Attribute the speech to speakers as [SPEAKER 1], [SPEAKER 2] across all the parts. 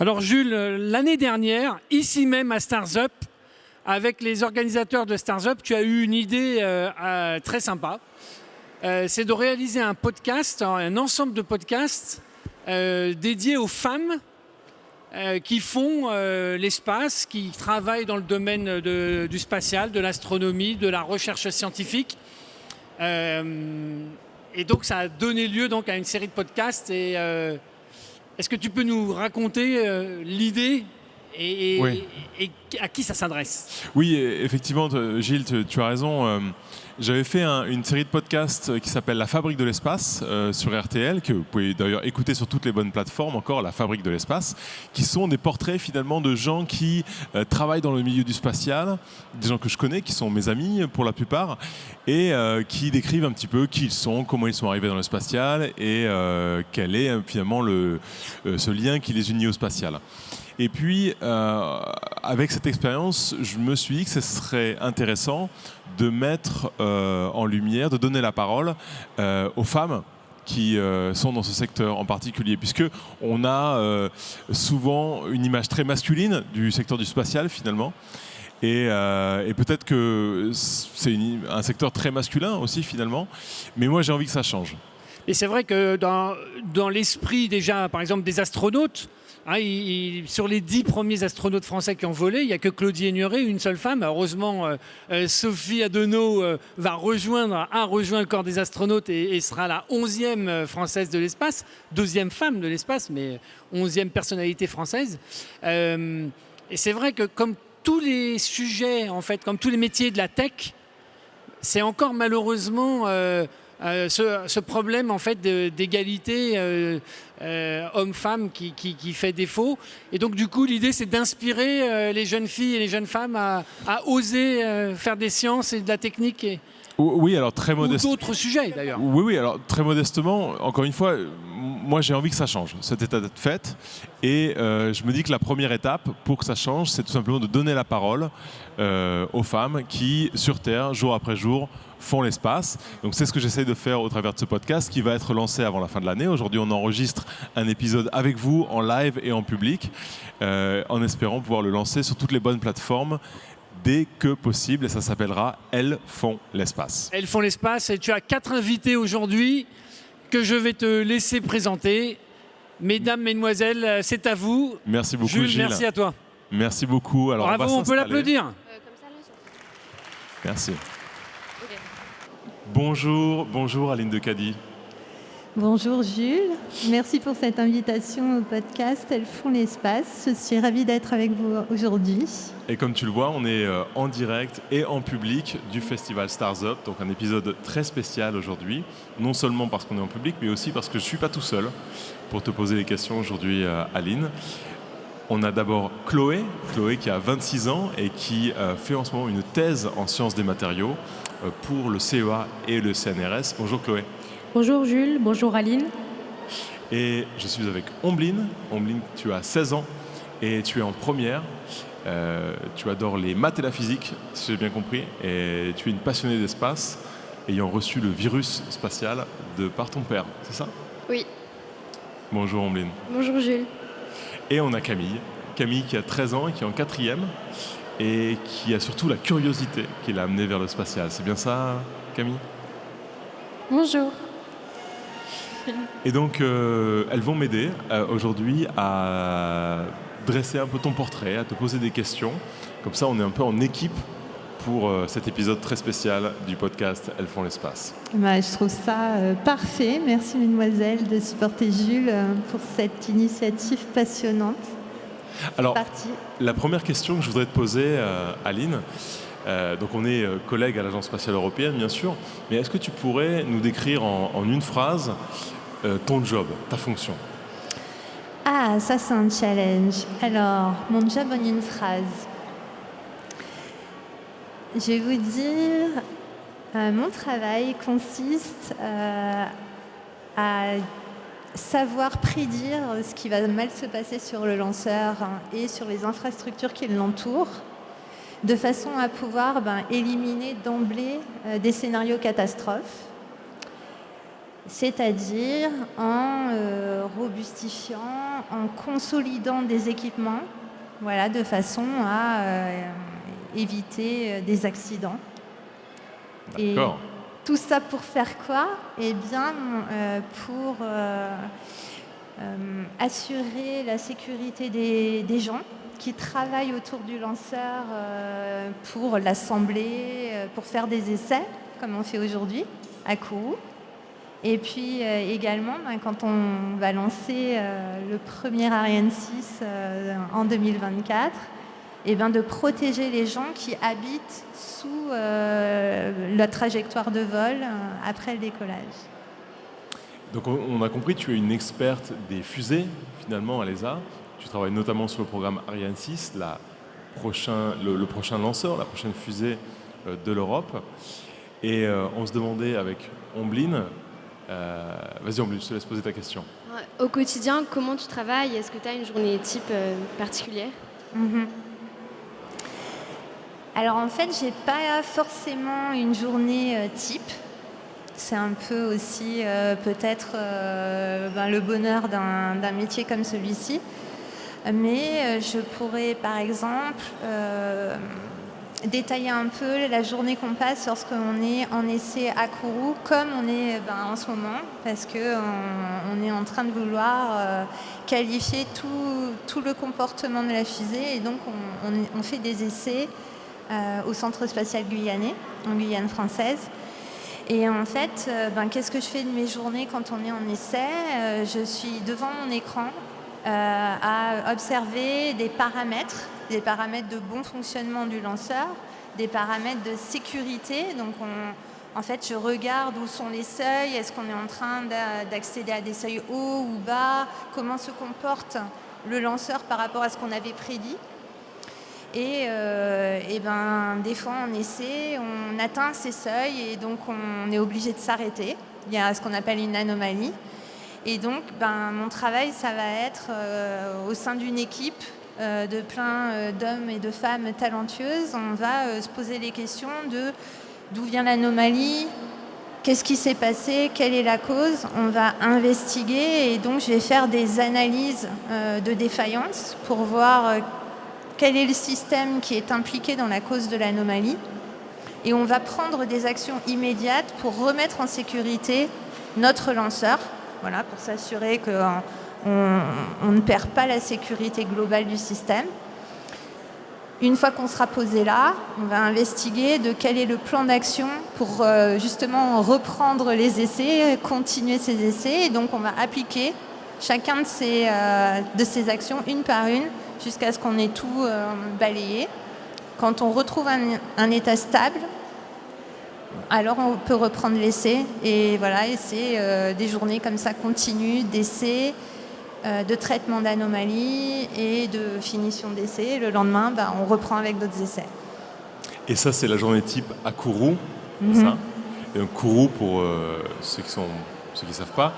[SPEAKER 1] Alors Jules, l'année dernière, ici même à Stars Up, avec les organisateurs de Stars Up, tu as eu une idée très sympa. C'est de réaliser un podcast, un ensemble de podcasts dédiés aux femmes qui font l'espace, qui travaillent dans le domaine du spatial, de l'astronomie, de la recherche scientifique. Et donc ça a donné lieu donc, à une série de podcasts. Et, est-ce que tu peux nous raconter l'idée
[SPEAKER 2] Oui.
[SPEAKER 1] et à qui ça s'adresse?
[SPEAKER 2] Oui, effectivement, Gilles, tu as raison. J'avais fait une série de podcasts qui s'appelle La Fabrique de l'espace sur RTL, que vous pouvez d'ailleurs écouter sur toutes les bonnes plateformes, encore La Fabrique de l'espace, qui sont des portraits finalement de gens qui travaillent dans le milieu du spatial, des gens que je connais, qui sont mes amis pour la plupart, et qui décrivent un petit peu qui ils sont, comment ils sont arrivés dans le spatial et quel est finalement ce lien qui les unit au spatial. Et puis, avec cette expérience, je me suis dit que ce serait intéressant de mettre en lumière, de donner la parole aux femmes qui sont dans ce secteur en particulier, puisqu'on a souvent une image très masculine du secteur du spatial finalement. Et peut-être que c'est un secteur très masculin aussi finalement, mais moi j'ai envie que ça change.
[SPEAKER 1] Et c'est vrai que dans l'esprit déjà, par exemple, des astronautes, sur les 10 premiers astronautes français qui ont volé, il n'y a que Claudie Aigneret, une seule femme. Heureusement, Sophie Adenau a rejoint le corps des astronautes et sera la 11e française de l'espace, 2e femme de l'espace, mais 11e personnalité française. Et c'est vrai que comme tous les sujets, en fait, comme tous les métiers de la tech, c'est encore malheureusement ce problème en fait d'égalité homme-femme qui fait défaut. Et donc du coup l'idée c'est d'inspirer les jeunes filles et les jeunes femmes à oser faire des sciences et de la technique.
[SPEAKER 2] Oui, alors très modestement.
[SPEAKER 1] Ou d'autres sujets d'ailleurs.
[SPEAKER 2] Oui, alors très modestement, encore une fois, moi j'ai envie que ça change, cet état de fait. Et je me dis que la première étape pour que ça change, c'est tout simplement de donner la parole aux femmes qui, sur Terre, jour après jour, font l'espace. Donc c'est ce que j'essaie de faire au travers de ce podcast qui va être lancé avant la fin de l'année. Aujourd'hui, on enregistre un épisode avec vous en live et en public, en espérant pouvoir le lancer sur toutes les bonnes plateformes dès que possible, et ça s'appellera Elles font l'espace.
[SPEAKER 1] Elles font l'espace, et tu as 4 invités aujourd'hui que je vais te laisser présenter. Mesdames, mesdemoiselles, c'est à vous.
[SPEAKER 2] Merci beaucoup, Gilles.
[SPEAKER 1] Merci à toi.
[SPEAKER 2] Merci beaucoup. Alors,
[SPEAKER 1] bravo, on peut l'applaudir.
[SPEAKER 2] Merci. Okay. Bonjour Aline Decady.
[SPEAKER 3] Bonjour Jules, merci pour cette invitation au podcast Elles font l'espace. Je suis ravie d'être avec vous aujourd'hui.
[SPEAKER 2] Et comme tu le vois, on est en direct et en public du festival Stars Up, donc un épisode très spécial aujourd'hui, non seulement parce qu'on est en public, mais aussi parce que je ne suis pas tout seul pour te poser les questions aujourd'hui, Aline. On a d'abord Chloé qui a 26 ans et qui fait en ce moment une thèse en sciences des matériaux pour le CEA et le CNRS. Bonjour Chloé.
[SPEAKER 4] Bonjour Jules, bonjour Aline.
[SPEAKER 2] Et je suis avec Ombline. Ombline, tu as 16 ans et tu es en première. Tu adores les maths et la physique, si j'ai bien compris. Et tu es une passionnée d'espace, ayant reçu le virus spatial par ton père, c'est ça?
[SPEAKER 4] Oui.
[SPEAKER 2] Bonjour Ombline.
[SPEAKER 4] Bonjour Jules.
[SPEAKER 2] Et on a Camille qui a 13 ans et qui est en 4e et qui a surtout la curiosité qui l'a amenée vers le spatial. C'est bien ça, Camille?
[SPEAKER 4] Bonjour.
[SPEAKER 2] Et donc, elles vont m'aider aujourd'hui à dresser un peu ton portrait, à te poser des questions. Comme ça, on est un peu en équipe pour cet épisode très spécial du podcast Elles font l'espace.
[SPEAKER 3] Je trouve ça parfait. Merci mesdemoiselles de supporter Jules pour cette initiative passionnante.
[SPEAKER 2] Alors, la première question que je voudrais te poser, Aline, donc on est collègues à l'Agence spatiale européenne, bien sûr, mais est-ce que tu pourrais nous décrire en une phrase ton job, ta fonction?
[SPEAKER 3] Ah, ça c'est un challenge. Alors, mon job en une phrase. Je vais vous dire, mon travail consiste à savoir prédire ce qui va mal se passer sur le lanceur et sur les infrastructures qui l'entourent, de façon à pouvoir éliminer d'emblée des scénarios catastrophes. c'est-à-dire en robustifiant, en consolidant des équipements, voilà, de façon à éviter des accidents. Et
[SPEAKER 2] D'accord.
[SPEAKER 3] tout ça pour faire quoi? Eh bien, pour assurer la sécurité des gens qui travaillent autour du lanceur pour l'assembler, pour faire des essais, comme on fait aujourd'hui à Kourou. Et puis également, quand on va lancer le premier Ariane 6 en 2024, et de protéger les gens qui habitent sous la trajectoire de vol après le décollage.
[SPEAKER 2] Donc on a compris, tu es une experte des fusées finalement à l'ESA. Tu travailles notamment sur le programme Ariane 6, le prochain lanceur, la prochaine fusée de l'Europe. Et on se demandait avec Ombline, vas-y Ombline, je te laisse poser ta question.
[SPEAKER 5] Au quotidien, comment tu travailles? Est-ce que tu as une journée type particulière?
[SPEAKER 3] Alors en fait, j'ai pas forcément une journée type. C'est un peu aussi peut-être le bonheur d'un métier comme celui-ci. Mais je pourrais par exemple détailler un peu la journée qu'on passe lorsqu'on est en essai à Kourou, comme on est en ce moment, parce qu'on est en train de vouloir qualifier tout le comportement de la fusée. Et donc on fait des essais au Centre spatial guyanais, en Guyane française. Et en fait, qu'est-ce que je fais de mes journées quand on est en essai? Je suis devant mon écran à observer des paramètres de bon fonctionnement du lanceur, des paramètres de sécurité. Donc en fait, je regarde où sont les seuils, est-ce qu'on est en train d'accéder à des seuils hauts ou bas, comment se comporte le lanceur par rapport à ce qu'on avait prédit. Et des fois en essai, on atteint ces seuils et donc on est obligé de s'arrêter. Il y a ce qu'on appelle une anomalie. Et donc mon travail, ça va être au sein d'une équipe de plein d'hommes et de femmes talentueuses. On va se poser les questions de d'où vient l'anomalie, qu'est-ce qui s'est passé, quelle est la cause. On va investiguer et donc je vais faire des analyses de défaillance pour voir quel est le système qui est impliqué dans la cause de l'anomalie. Et on va prendre des actions immédiates pour remettre en sécurité notre lanceur, voilà, pour s'assurer qu'on ne perd pas la sécurité globale du système. Une fois qu'on sera posé là, on va investiguer de quel est le plan d'action pour justement reprendre les essais, continuer ces essais. Et donc on va appliquer chacun de ces actions une par une jusqu'à ce qu'on ait tout balayé. Quand on retrouve un état stable, alors on peut reprendre l'essai. Et voilà, et c'est des journées comme ça continues d'essais, de traitement d'anomalies et de finition d'essais. Le lendemain, on reprend avec d'autres essais.
[SPEAKER 2] Et ça, c'est la journée type à Kourou, ça. Et donc Kourou, pour ceux qui ne savent pas,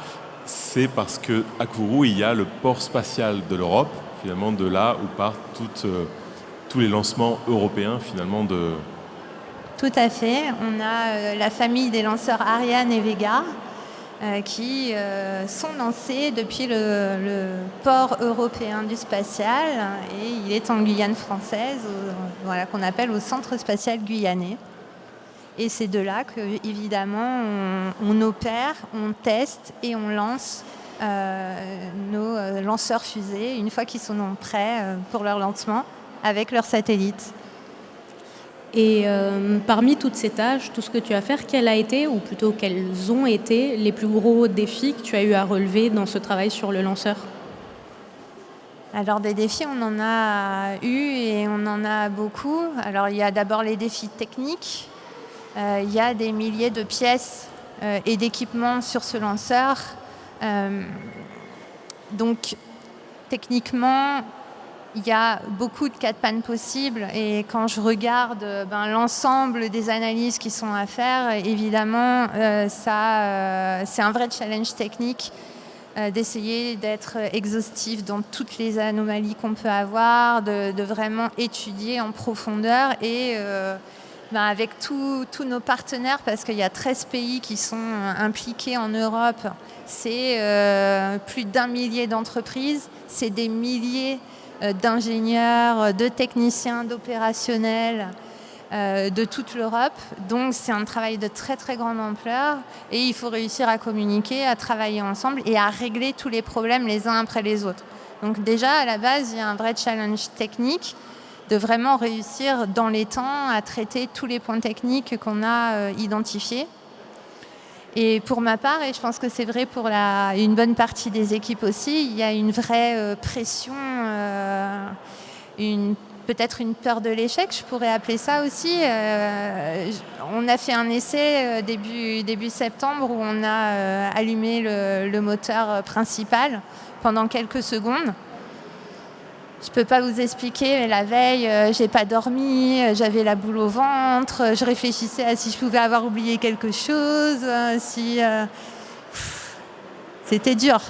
[SPEAKER 2] c'est parce qu'à Kourou, il y a le port spatial de l'Europe, finalement de là où partent tous les lancements européens, finalement, de...
[SPEAKER 3] Tout à fait. On a la famille des lanceurs Ariane et Vega qui sont lancés depuis le port européen du spatial et il est en Guyane française, voilà, qu'on appelle au Centre spatial guyanais. Et c'est de là qu'évidemment on opère, on teste et on lance nos lanceurs fusées une fois qu'ils sont prêts pour leur lancement avec leurs satellites.
[SPEAKER 4] Et parmi toutes ces tâches, tout ce que tu as fait, quels ont été les plus gros défis que tu as eu à relever dans ce travail sur le lanceur?
[SPEAKER 3] Alors des défis, on en a eu et on en a beaucoup. Alors il y a d'abord les défis techniques. Il y a des milliers de pièces et d'équipements sur ce lanceur. Donc techniquement, il y a beaucoup de cas de panne possibles et quand je regarde l'ensemble des analyses qui sont à faire, évidemment, c'est un vrai challenge technique d'essayer d'être exhaustif dans toutes les anomalies qu'on peut avoir, de vraiment étudier en profondeur et avec tous nos partenaires, parce qu'il y a 13 pays qui sont impliqués en Europe, c'est plus d'1 millier d'entreprises, c'est des milliers d'ingénieurs, de techniciens, d'opérationnels de toute l'Europe. Donc c'est un travail de très très grande ampleur et il faut réussir à communiquer, à travailler ensemble et à régler tous les problèmes les uns après les autres. Donc déjà à la base, il y a un vrai challenge technique de vraiment réussir dans les temps à traiter tous les points techniques qu'on a identifiés. Et pour ma part, et je pense que c'est vrai pour une bonne partie des équipes aussi, il y a une vraie pression, peut-être une peur de l'échec, je pourrais appeler ça aussi. On a fait un essai début septembre où on a allumé le moteur principal pendant quelques secondes. Je ne peux pas vous expliquer, mais la veille, j'ai pas dormi, j'avais la boule au ventre, je réfléchissais à si je pouvais avoir oublié quelque chose, C'était dur.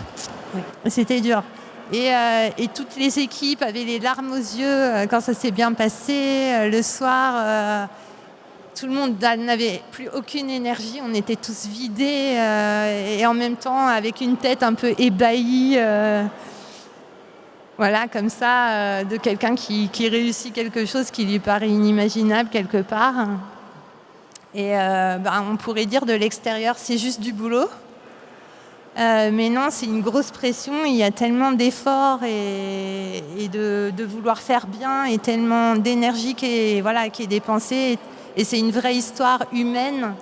[SPEAKER 3] Oui. C'était dur. Et toutes les équipes avaient les larmes aux yeux quand ça s'est bien passé. Le soir, tout le monde n'avait plus aucune énergie, on était tous vidés et en même temps avec une tête un peu ébahie. Voilà, comme ça, de quelqu'un qui réussit quelque chose qui lui paraît inimaginable quelque part. Et on pourrait dire de l'extérieur, c'est juste du boulot. Mais non, c'est une grosse pression. Il y a tellement d'efforts et de vouloir faire bien et tellement d'énergie qui est dépensée. Et c'est une vraie histoire humaine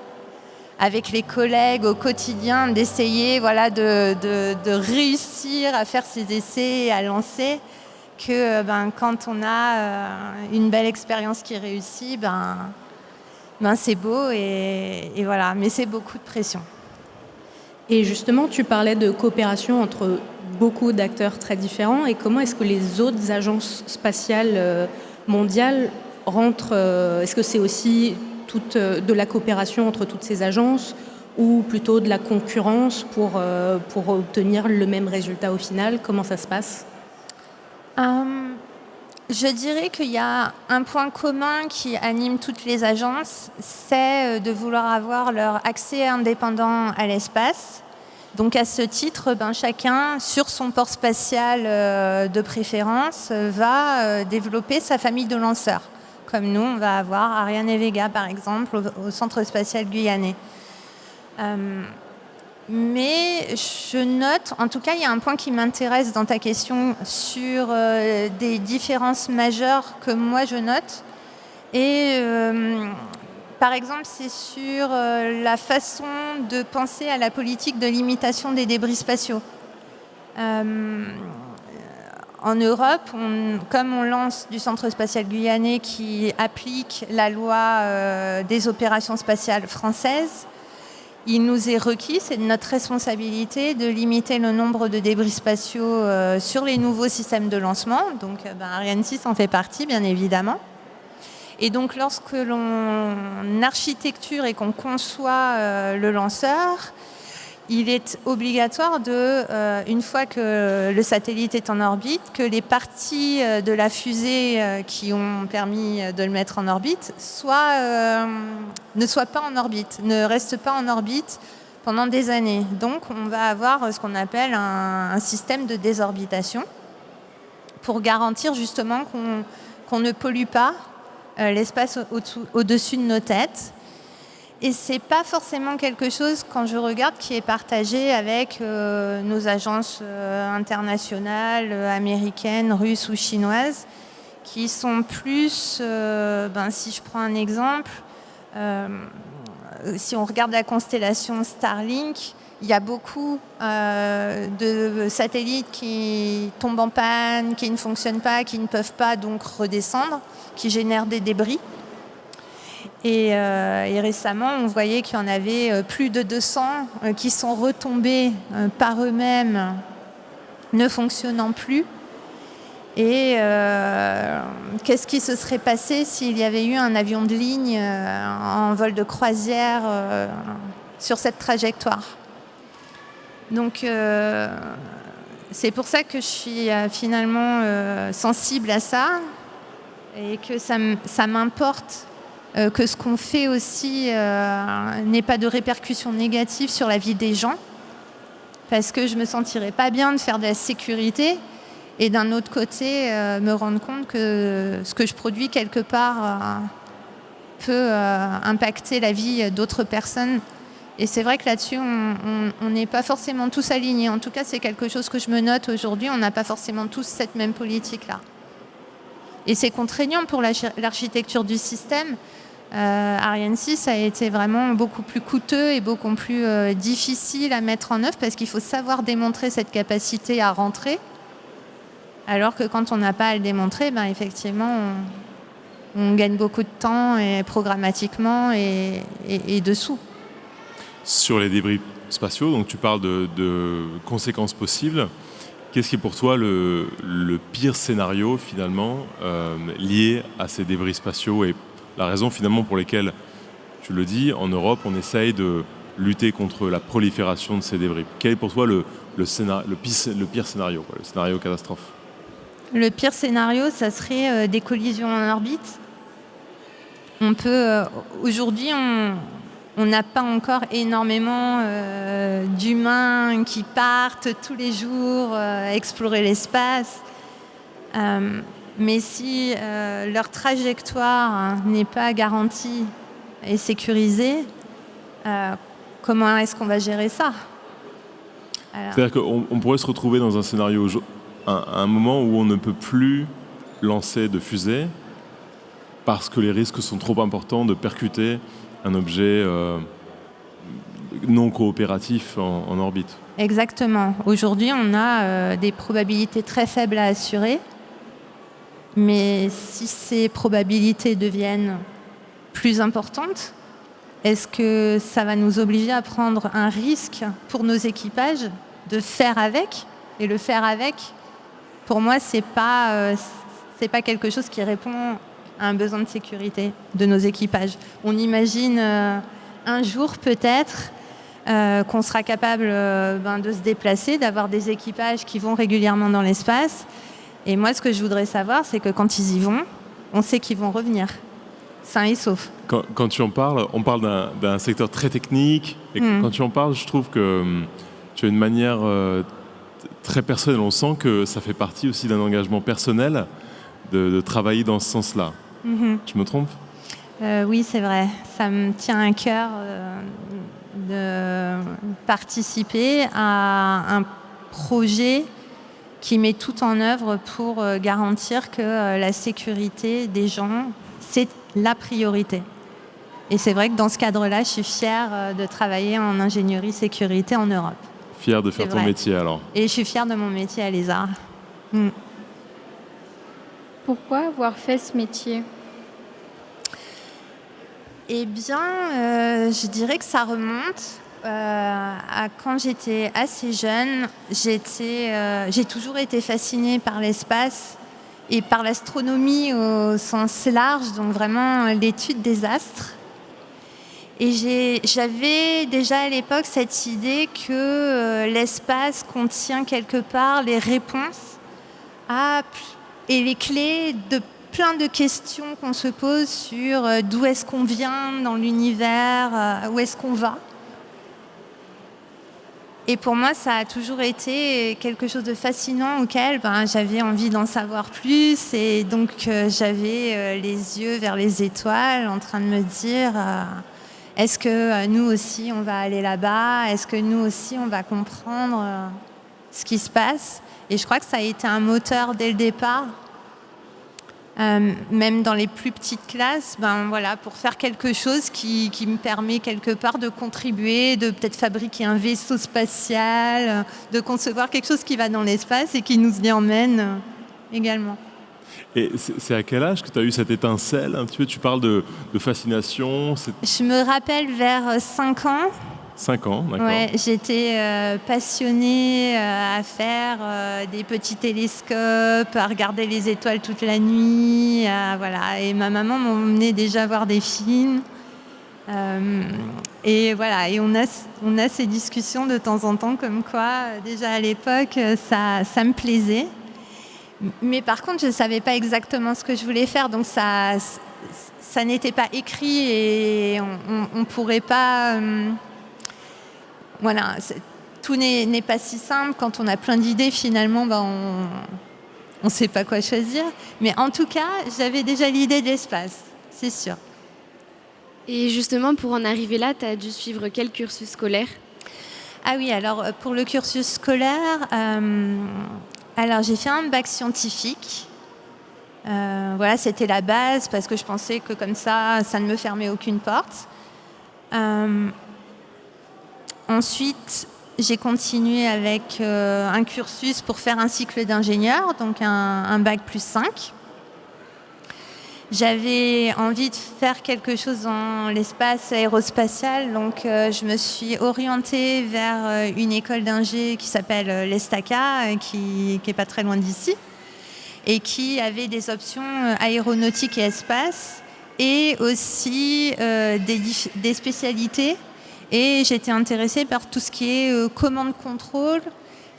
[SPEAKER 3] avec les collègues au quotidien, d'essayer de réussir à faire ces essais et à lancer, que quand on a une belle expérience qui réussit, c'est beau et voilà, mais c'est beaucoup de pression.
[SPEAKER 4] Et justement, tu parlais de coopération entre beaucoup d'acteurs très différents, et comment est-ce que les autres agences spatiales mondiales rentrent est-ce que c'est aussi de la coopération entre toutes ces agences ou plutôt de la concurrence pour obtenir le même résultat au final? Comment ça se passe?
[SPEAKER 3] Je dirais qu'il y a un point commun qui anime toutes les agences, c'est de vouloir avoir leur accès indépendant à l'espace. Donc à ce titre, chacun, sur son port spatial de préférence, va développer sa famille de lanceurs. Comme nous, on va avoir Ariane et Vega, par exemple, au Centre spatial guyanais. Mais je note, en tout cas, il y a un point qui m'intéresse dans ta question sur des différences majeures que moi je note. Et par exemple, c'est sur la façon de penser à la politique de limitation des débris spatiaux. En Europe, comme on lance du Centre spatial guyanais qui applique la loi des opérations spatiales françaises, il nous est requis, c'est de notre responsabilité, de limiter le nombre de débris spatiaux sur les nouveaux systèmes de lancement. Donc Ariane 6 en fait partie, bien évidemment. Et donc lorsque l'on architecture et qu'on conçoit le lanceur, il est obligatoire une fois que le satellite est en orbite, que les parties de la fusée qui ont permis de le mettre en orbite ne soient pas en orbite, ne restent pas en orbite pendant des années. Donc on va avoir ce qu'on appelle un système de désorbitation pour garantir justement qu'on ne pollue pas l'espace au-dessus de nos têtes. Et ce n'est pas forcément quelque chose, quand je regarde, qui est partagé avec nos agences internationales, américaines, russes ou chinoises, qui sont plus, si je prends un exemple, si on regarde la constellation Starlink, il y a beaucoup de satellites qui tombent en panne, qui ne fonctionnent pas, qui ne peuvent pas donc redescendre, qui génèrent des débris. Et récemment, on voyait qu'il y en avait plus de 200 qui sont retombés par eux-mêmes, ne fonctionnant plus. Et qu'est-ce qui se serait passé s'il y avait eu un avion de ligne en vol de croisière sur cette trajectoire? Donc, c'est pour ça que je suis finalement sensible à ça et que ça m'importe que ce qu'on fait aussi n'ait pas de répercussions négatives sur la vie des gens, parce que je me sentirais pas bien de faire de la sécurité et d'un autre côté me rendre compte que ce que je produis quelque part peut impacter la vie d'autres personnes. Et c'est vrai que là-dessus, on n'est pas forcément tous alignés. En tout cas, c'est quelque chose que je me note aujourd'hui. On n'a pas forcément tous cette même politique-là. Et c'est contraignant pour l'architecture du système. Ariane 6 a été vraiment beaucoup plus coûteux et beaucoup plus difficile à mettre en œuvre parce qu'il faut savoir démontrer cette capacité à rentrer. Alors que quand on n'a pas à le démontrer, ben effectivement, on gagne beaucoup de temps et programmatiquement et dessous.
[SPEAKER 2] Sur les débris spatiaux, donc tu parles de conséquences possibles. Qu'est-ce qui est pour toi le pire scénario finalement lié à ces débris spatiaux et la raison finalement pour laquelle, tu le dis, en Europe on essaye de lutter contre la prolifération de ces débris. Quel est pour toi le pire scénario, le scénario catastrophe?
[SPEAKER 3] Le pire scénario, ça serait des collisions en orbite. On peut aujourd'hui on n'a pas encore énormément d'humains qui partent tous les jours explorer l'espace. Mais si leur trajectoire n'est pas garantie et sécurisée, comment est-ce qu'on va gérer ça?
[SPEAKER 2] C'est-à-dire qu'on pourrait se retrouver dans un scénario, un moment où on ne peut plus lancer de fusée parce que les risques sont trop importants de percuter un objet non coopératif en orbite.
[SPEAKER 3] Exactement. Aujourd'hui, on a des probabilités très faibles à assurer. Mais si ces probabilités deviennent plus importantes, est-ce que ça va nous obliger à prendre un risque pour nos équipages de faire avec? Et le faire avec, pour moi, c'est pas quelque chose qui répond à un besoin de sécurité de nos équipages. On imagine un jour peut-être qu'on sera capable de se déplacer, d'avoir des équipages qui vont régulièrement dans l'espace. Et moi, ce que je voudrais savoir, c'est que quand ils y vont, on sait qu'ils vont revenir, sains et saufs.
[SPEAKER 2] Quand tu en parles, on parle d'un secteur très technique. Et quand tu en parles, je trouve que tu as une manière très personnelle. On sent que ça fait partie aussi d'un engagement personnel de travailler dans ce sens-là. Tu me trompes?
[SPEAKER 3] Oui, c'est vrai. Ça me tient à cœur de participer à un projet qui met tout en œuvre pour garantir que la sécurité des gens, c'est la priorité. Et c'est vrai que dans ce cadre-là, je suis fière de travailler en ingénierie sécurité en Europe.
[SPEAKER 2] Fière de faire ton métier alors? Et
[SPEAKER 3] je suis fière de mon métier à l'ESA.
[SPEAKER 6] Pourquoi avoir fait ce métier?
[SPEAKER 3] Eh bien, je dirais que ça remonte à quand j'étais assez jeune. J'ai toujours été fascinée par l'espace et par l'astronomie au sens large, donc vraiment l'étude des astres. Et j'avais déjà à l'époque cette idée que l'espace contient quelque part les réponses et les clés de plein de questions qu'on se pose sur d'où est-ce qu'on vient dans l'univers, où est-ce qu'on va. Et pour moi, ça a toujours été quelque chose de fascinant auquel j'avais envie d'en savoir plus. Et donc, j'avais les yeux vers les étoiles en train de me dire est-ce que nous aussi, on va aller là-bas? Est-ce que nous aussi, on va comprendre ce qui se passe? Et je crois que ça a été un moteur dès le départ. Même dans les plus petites classes, pour faire quelque chose qui me permet quelque part de contribuer, de peut-être fabriquer un vaisseau spatial, de concevoir quelque chose qui va dans l'espace et qui nous y emmène également.
[SPEAKER 2] Et c'est à quel âge que tu as eu cette étincelle un petit peu? Tu parles de fascination.
[SPEAKER 3] Je me rappelle vers 5 ans.
[SPEAKER 2] 5 ans, d'accord.
[SPEAKER 3] Ouais, j'étais passionnée à faire des petits télescopes, à regarder les étoiles toute la nuit. Et ma maman m'emmenait déjà voir des films. Et on a ces discussions de temps en temps comme quoi, déjà à l'époque, ça me plaisait. Mais par contre, je ne savais pas exactement ce que je voulais faire. Donc ça ça n'était pas écrit et on ne pourrait pas... voilà, tout n'est pas si simple. Quand on a plein d'idées, finalement, on ne sait pas quoi choisir. Mais en tout cas, j'avais déjà l'idée de l'espace, c'est sûr.
[SPEAKER 5] Et justement, pour en arriver là, tu as dû suivre quel cursus scolaire?
[SPEAKER 3] Ah oui, alors pour le cursus scolaire, alors j'ai fait un bac scientifique. Voilà, c'était la base parce que je pensais que comme ça ne me fermait aucune porte. Ensuite, j'ai continué avec un cursus pour faire un cycle d'ingénieur, donc un bac plus 5. J'avais envie de faire quelque chose dans l'espace aérospatial, donc je me suis orientée vers une école d'ingé qui s'appelle l'ESTACA, qui n'est pas très loin d'ici, et qui avait des options aéronautique et espace, et aussi des spécialités. Et j'étais intéressée par tout ce qui est commande-contrôle.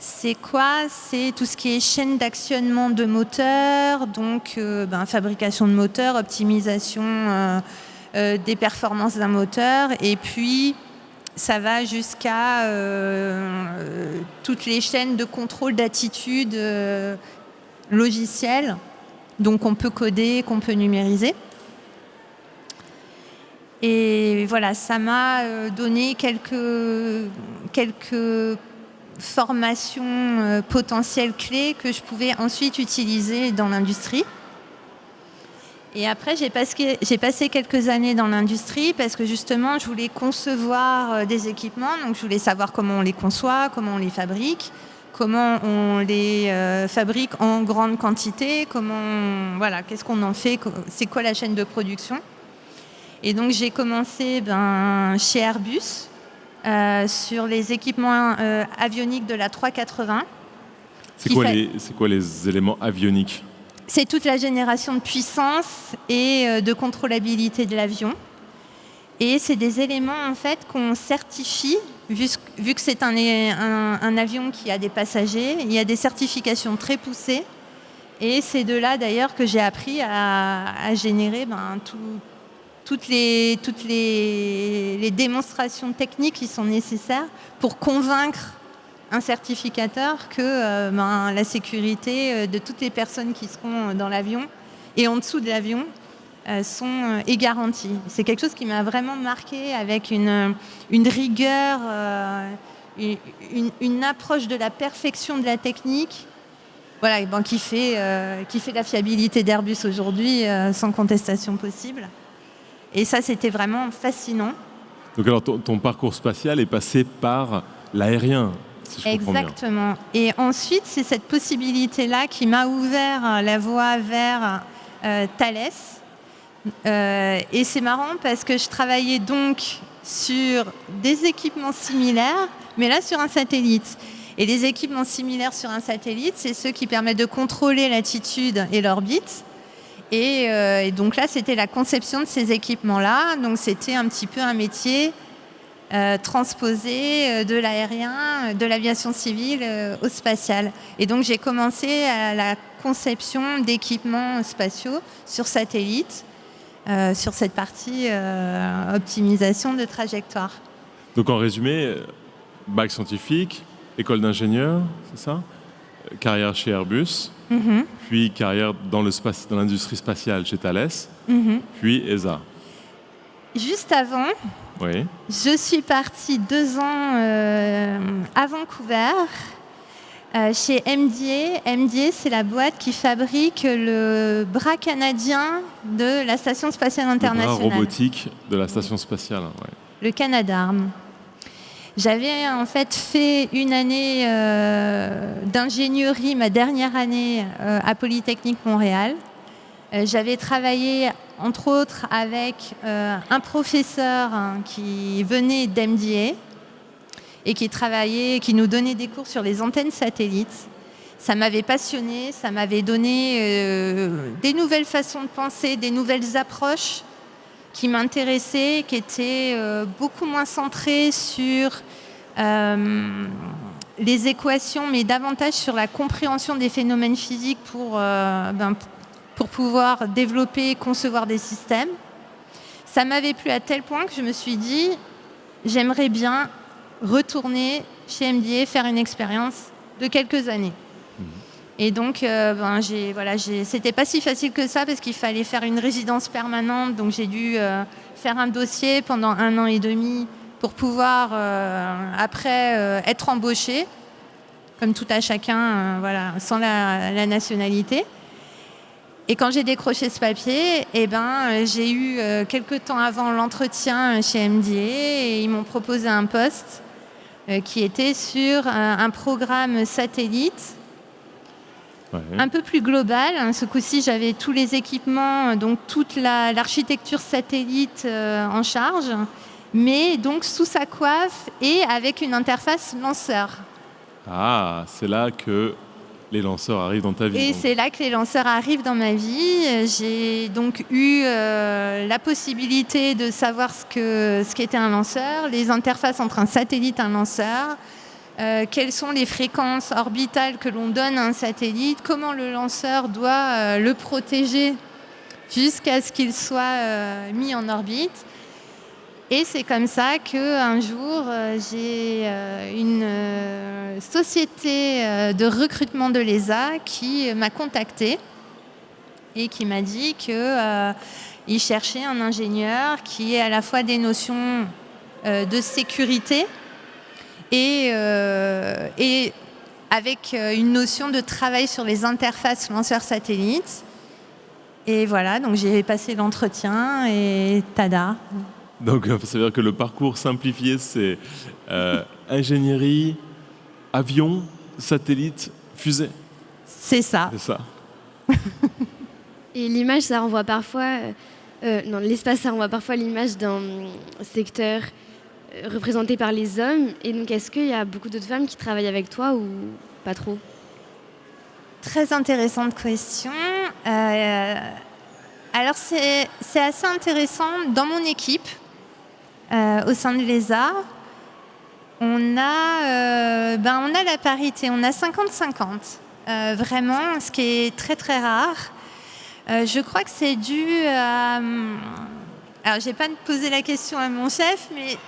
[SPEAKER 3] C'est quoi? C'est tout ce qui est chaîne d'actionnement de moteurs, donc fabrication de moteurs, optimisation des performances d'un moteur, et puis ça va jusqu'à toutes les chaînes de contrôle d'attitude logicielle, donc on peut coder, qu'on peut numériser. Et voilà, ça m'a donné quelques formations potentielles clés que je pouvais ensuite utiliser dans l'industrie. Et après, j'ai passé quelques années dans l'industrie parce que justement, je voulais concevoir des équipements. Donc, je voulais savoir comment on les conçoit, comment on les fabrique, comment on les fabrique en grande quantité, qu'est-ce qu'on en fait, c'est quoi la chaîne de production. Et donc, j'ai commencé chez Airbus, sur les équipements avioniques de la 380.
[SPEAKER 2] C'est quoi les éléments avioniques?
[SPEAKER 3] C'est toute la génération de puissance et de contrôlabilité de l'avion. Et c'est des éléments en fait qu'on certifie, vu que c'est un avion qui a des passagers. Il y a des certifications très poussées. Et c'est de là d'ailleurs que j'ai appris à générer toutes les démonstrations techniques qui sont nécessaires pour convaincre un certificateur que la sécurité de toutes les personnes qui seront dans l'avion et en dessous de l'avion est garantie. C'est quelque chose qui m'a vraiment marqué avec une rigueur, une approche de la perfection de la technique, voilà, qui fait la fiabilité d'Airbus aujourd'hui sans contestation possible. Et ça, c'était vraiment fascinant.
[SPEAKER 2] Donc alors, ton parcours spatial est passé par l'aérien, si je comprends bien.
[SPEAKER 3] Exactement. Et ensuite, c'est cette possibilité-là qui m'a ouvert la voie vers Thales. Et c'est marrant parce que je travaillais donc sur des équipements similaires, mais là sur un satellite. Et les équipements similaires sur un satellite, c'est ceux qui permettent de contrôler l'attitude et l'orbite. Et donc là, c'était la conception de ces équipements-là. Donc c'était un petit peu un métier transposé de l'aérien, de l'aviation civile au spatial. Et donc j'ai commencé à la conception d'équipements spatiaux sur satellite, sur cette partie optimisation de trajectoire.
[SPEAKER 2] Donc en résumé, bac scientifique, école d'ingénieur, c'est ça? Carrière chez Airbus, puis carrière dans l'industrie spatiale chez Thales, puis ESA.
[SPEAKER 3] Juste avant,
[SPEAKER 2] oui.
[SPEAKER 3] Je suis partie 2 ans à Vancouver, chez MDA. MDA, c'est la boîte qui fabrique le bras canadien de la Station spatiale internationale.
[SPEAKER 2] Le bras robotique de la Station spatiale, ouais.
[SPEAKER 3] Le Canadarm. J'avais en fait fait une année d'ingénierie, ma dernière année à Polytechnique Montréal. J'avais travaillé entre autres avec un professeur qui venait d'MDA et qui nous donnait des cours sur les antennes satellites. Ça m'avait passionnée, ça m'avait donné des nouvelles façons de penser, des nouvelles approches qui m'intéressaient, qui étaient beaucoup moins centrées sur les équations, mais davantage sur la compréhension des phénomènes physiques pour pour pouvoir développer et concevoir des systèmes. Ça m'avait plu à tel point que je me suis dit, j'aimerais bien retourner chez MDA, faire une expérience de quelques années. Et donc, c'était pas si facile que ça parce qu'il fallait faire une résidence permanente. Donc, j'ai dû faire un dossier pendant 1 an et demi pour pouvoir, après, être embauchée, comme tout à chacun, sans la nationalité. Et quand j'ai décroché ce papier, j'ai eu quelques temps avant l'entretien chez MDA et ils m'ont proposé un poste qui était sur un programme satellite un peu plus global. Ce coup-ci, j'avais tous les équipements, donc toute l'architecture satellite en charge, mais donc sous sa coiffe et avec une interface lanceur.
[SPEAKER 2] Ah, c'est là que les lanceurs arrivent dans ta vie.
[SPEAKER 3] Et
[SPEAKER 2] donc.
[SPEAKER 3] c'est là que les lanceurs arrivent dans ma vie. J'ai donc eu la possibilité de savoir ce qu'était un lanceur, les interfaces entre un satellite et un lanceur, quelles sont les fréquences orbitales que l'on donne à un satellite, comment le lanceur doit le protéger jusqu'à ce qu'il soit mis en orbite. Et c'est comme ça qu'un jour, j'ai une société de recrutement de l'ESA qui m'a contactée et qui m'a dit qu'il cherchait un ingénieur qui ait à la fois des notions de sécurité et avec une notion de travail sur les interfaces lanceurs-satellites. Et voilà, donc j'ai passé l'entretien et tada.
[SPEAKER 2] Donc, ça veut dire que le parcours simplifié, c'est ingénierie, avion, satellite, fusée.
[SPEAKER 3] C'est ça.
[SPEAKER 2] C'est ça.
[SPEAKER 5] Et l'image, ça renvoie parfois... l'espace, ça renvoie parfois l'image d'un secteur représenté par les hommes. Et donc, est-ce qu'il y a beaucoup d'autres femmes qui travaillent avec toi ou pas trop ?
[SPEAKER 3] Très intéressante question. Alors, c'est assez intéressant. Dans mon équipe, au sein de l'ESA, on a la parité. On a 50-50. Vraiment, ce qui est très, très rare. Je crois que c'est dû à... Alors, je n'ai pas posé la question à mon chef, mais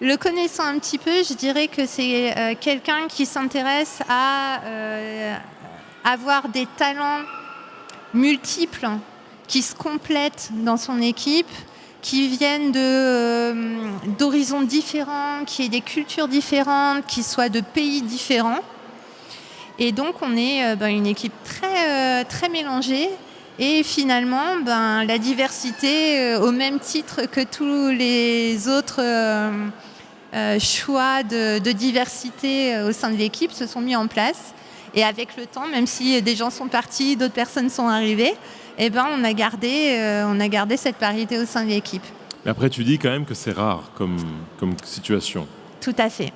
[SPEAKER 3] le connaissant un petit peu, je dirais que c'est quelqu'un qui s'intéresse à avoir des talents multiples qui se complètent dans son équipe, qui viennent d'horizons différents, qui aient des cultures différentes, qui soient de pays différents. Et donc, on est une équipe très, très mélangée. Et finalement, la diversité, au même titre que tous les autres choix de diversité au sein de l'équipe, se sont mis en place. Et avec le temps, même si des gens sont partis, d'autres personnes sont arrivées, on a gardé cette parité au sein de l'équipe.
[SPEAKER 2] Mais après, tu dis quand même que c'est rare comme situation.
[SPEAKER 3] Tout à fait.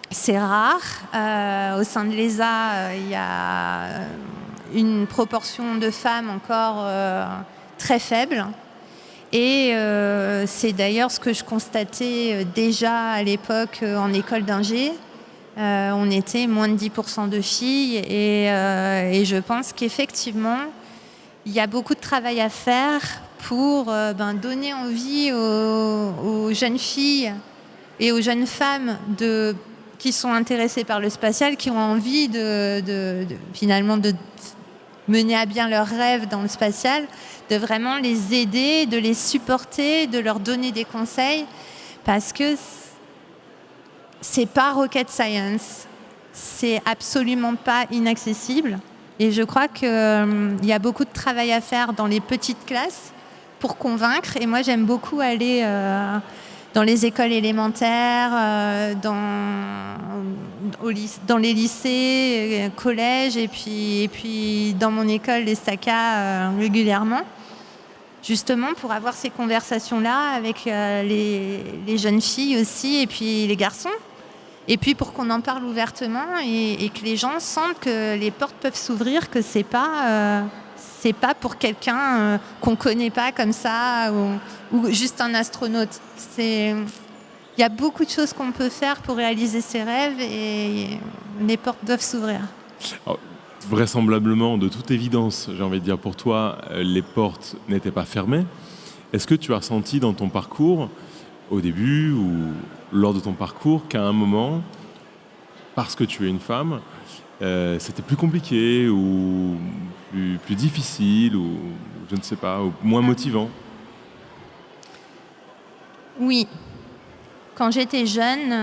[SPEAKER 3] C'est rare. Au sein de l'ESA, il y a une proportion de femmes encore très faible. Et c'est d'ailleurs ce que je constatais déjà à l'époque en école d'ingé. On était moins de 10% de filles et je pense qu'effectivement, il y a beaucoup de travail à faire pour donner envie aux jeunes filles et aux jeunes femmes qui sont intéressées par le spatial, qui ont envie finalement de mener à bien leurs rêves dans le spatial, de vraiment les aider, de les supporter, de leur donner des conseils, parce que c'est pas rocket science, c'est absolument pas inaccessible. Et je crois qu'il y a beaucoup de travail à faire dans les petites classes pour convaincre. Et moi, j'aime beaucoup aller dans les écoles élémentaires, dans les lycées, collèges, et puis dans mon école, les SACA, régulièrement, justement pour avoir ces conversations-là avec les jeunes filles aussi, et puis les garçons. Et puis pour qu'on en parle ouvertement et que les gens sentent que les portes peuvent s'ouvrir, que c'est pas pour quelqu'un qu'on connaît pas comme ça ou juste un astronaute. Il y a beaucoup de choses qu'on peut faire pour réaliser ses rêves et les portes doivent s'ouvrir.
[SPEAKER 2] Alors, vraisemblablement, de toute évidence, j'ai envie de dire pour toi, les portes n'étaient pas fermées. Est-ce que tu as ressenti dans ton parcours, au début ou lors de ton parcours, qu'à un moment, parce que tu es une femme, c'était plus compliqué ou plus difficile ou je ne sais pas, ou moins motivant?
[SPEAKER 3] Oui. Quand j'étais jeune,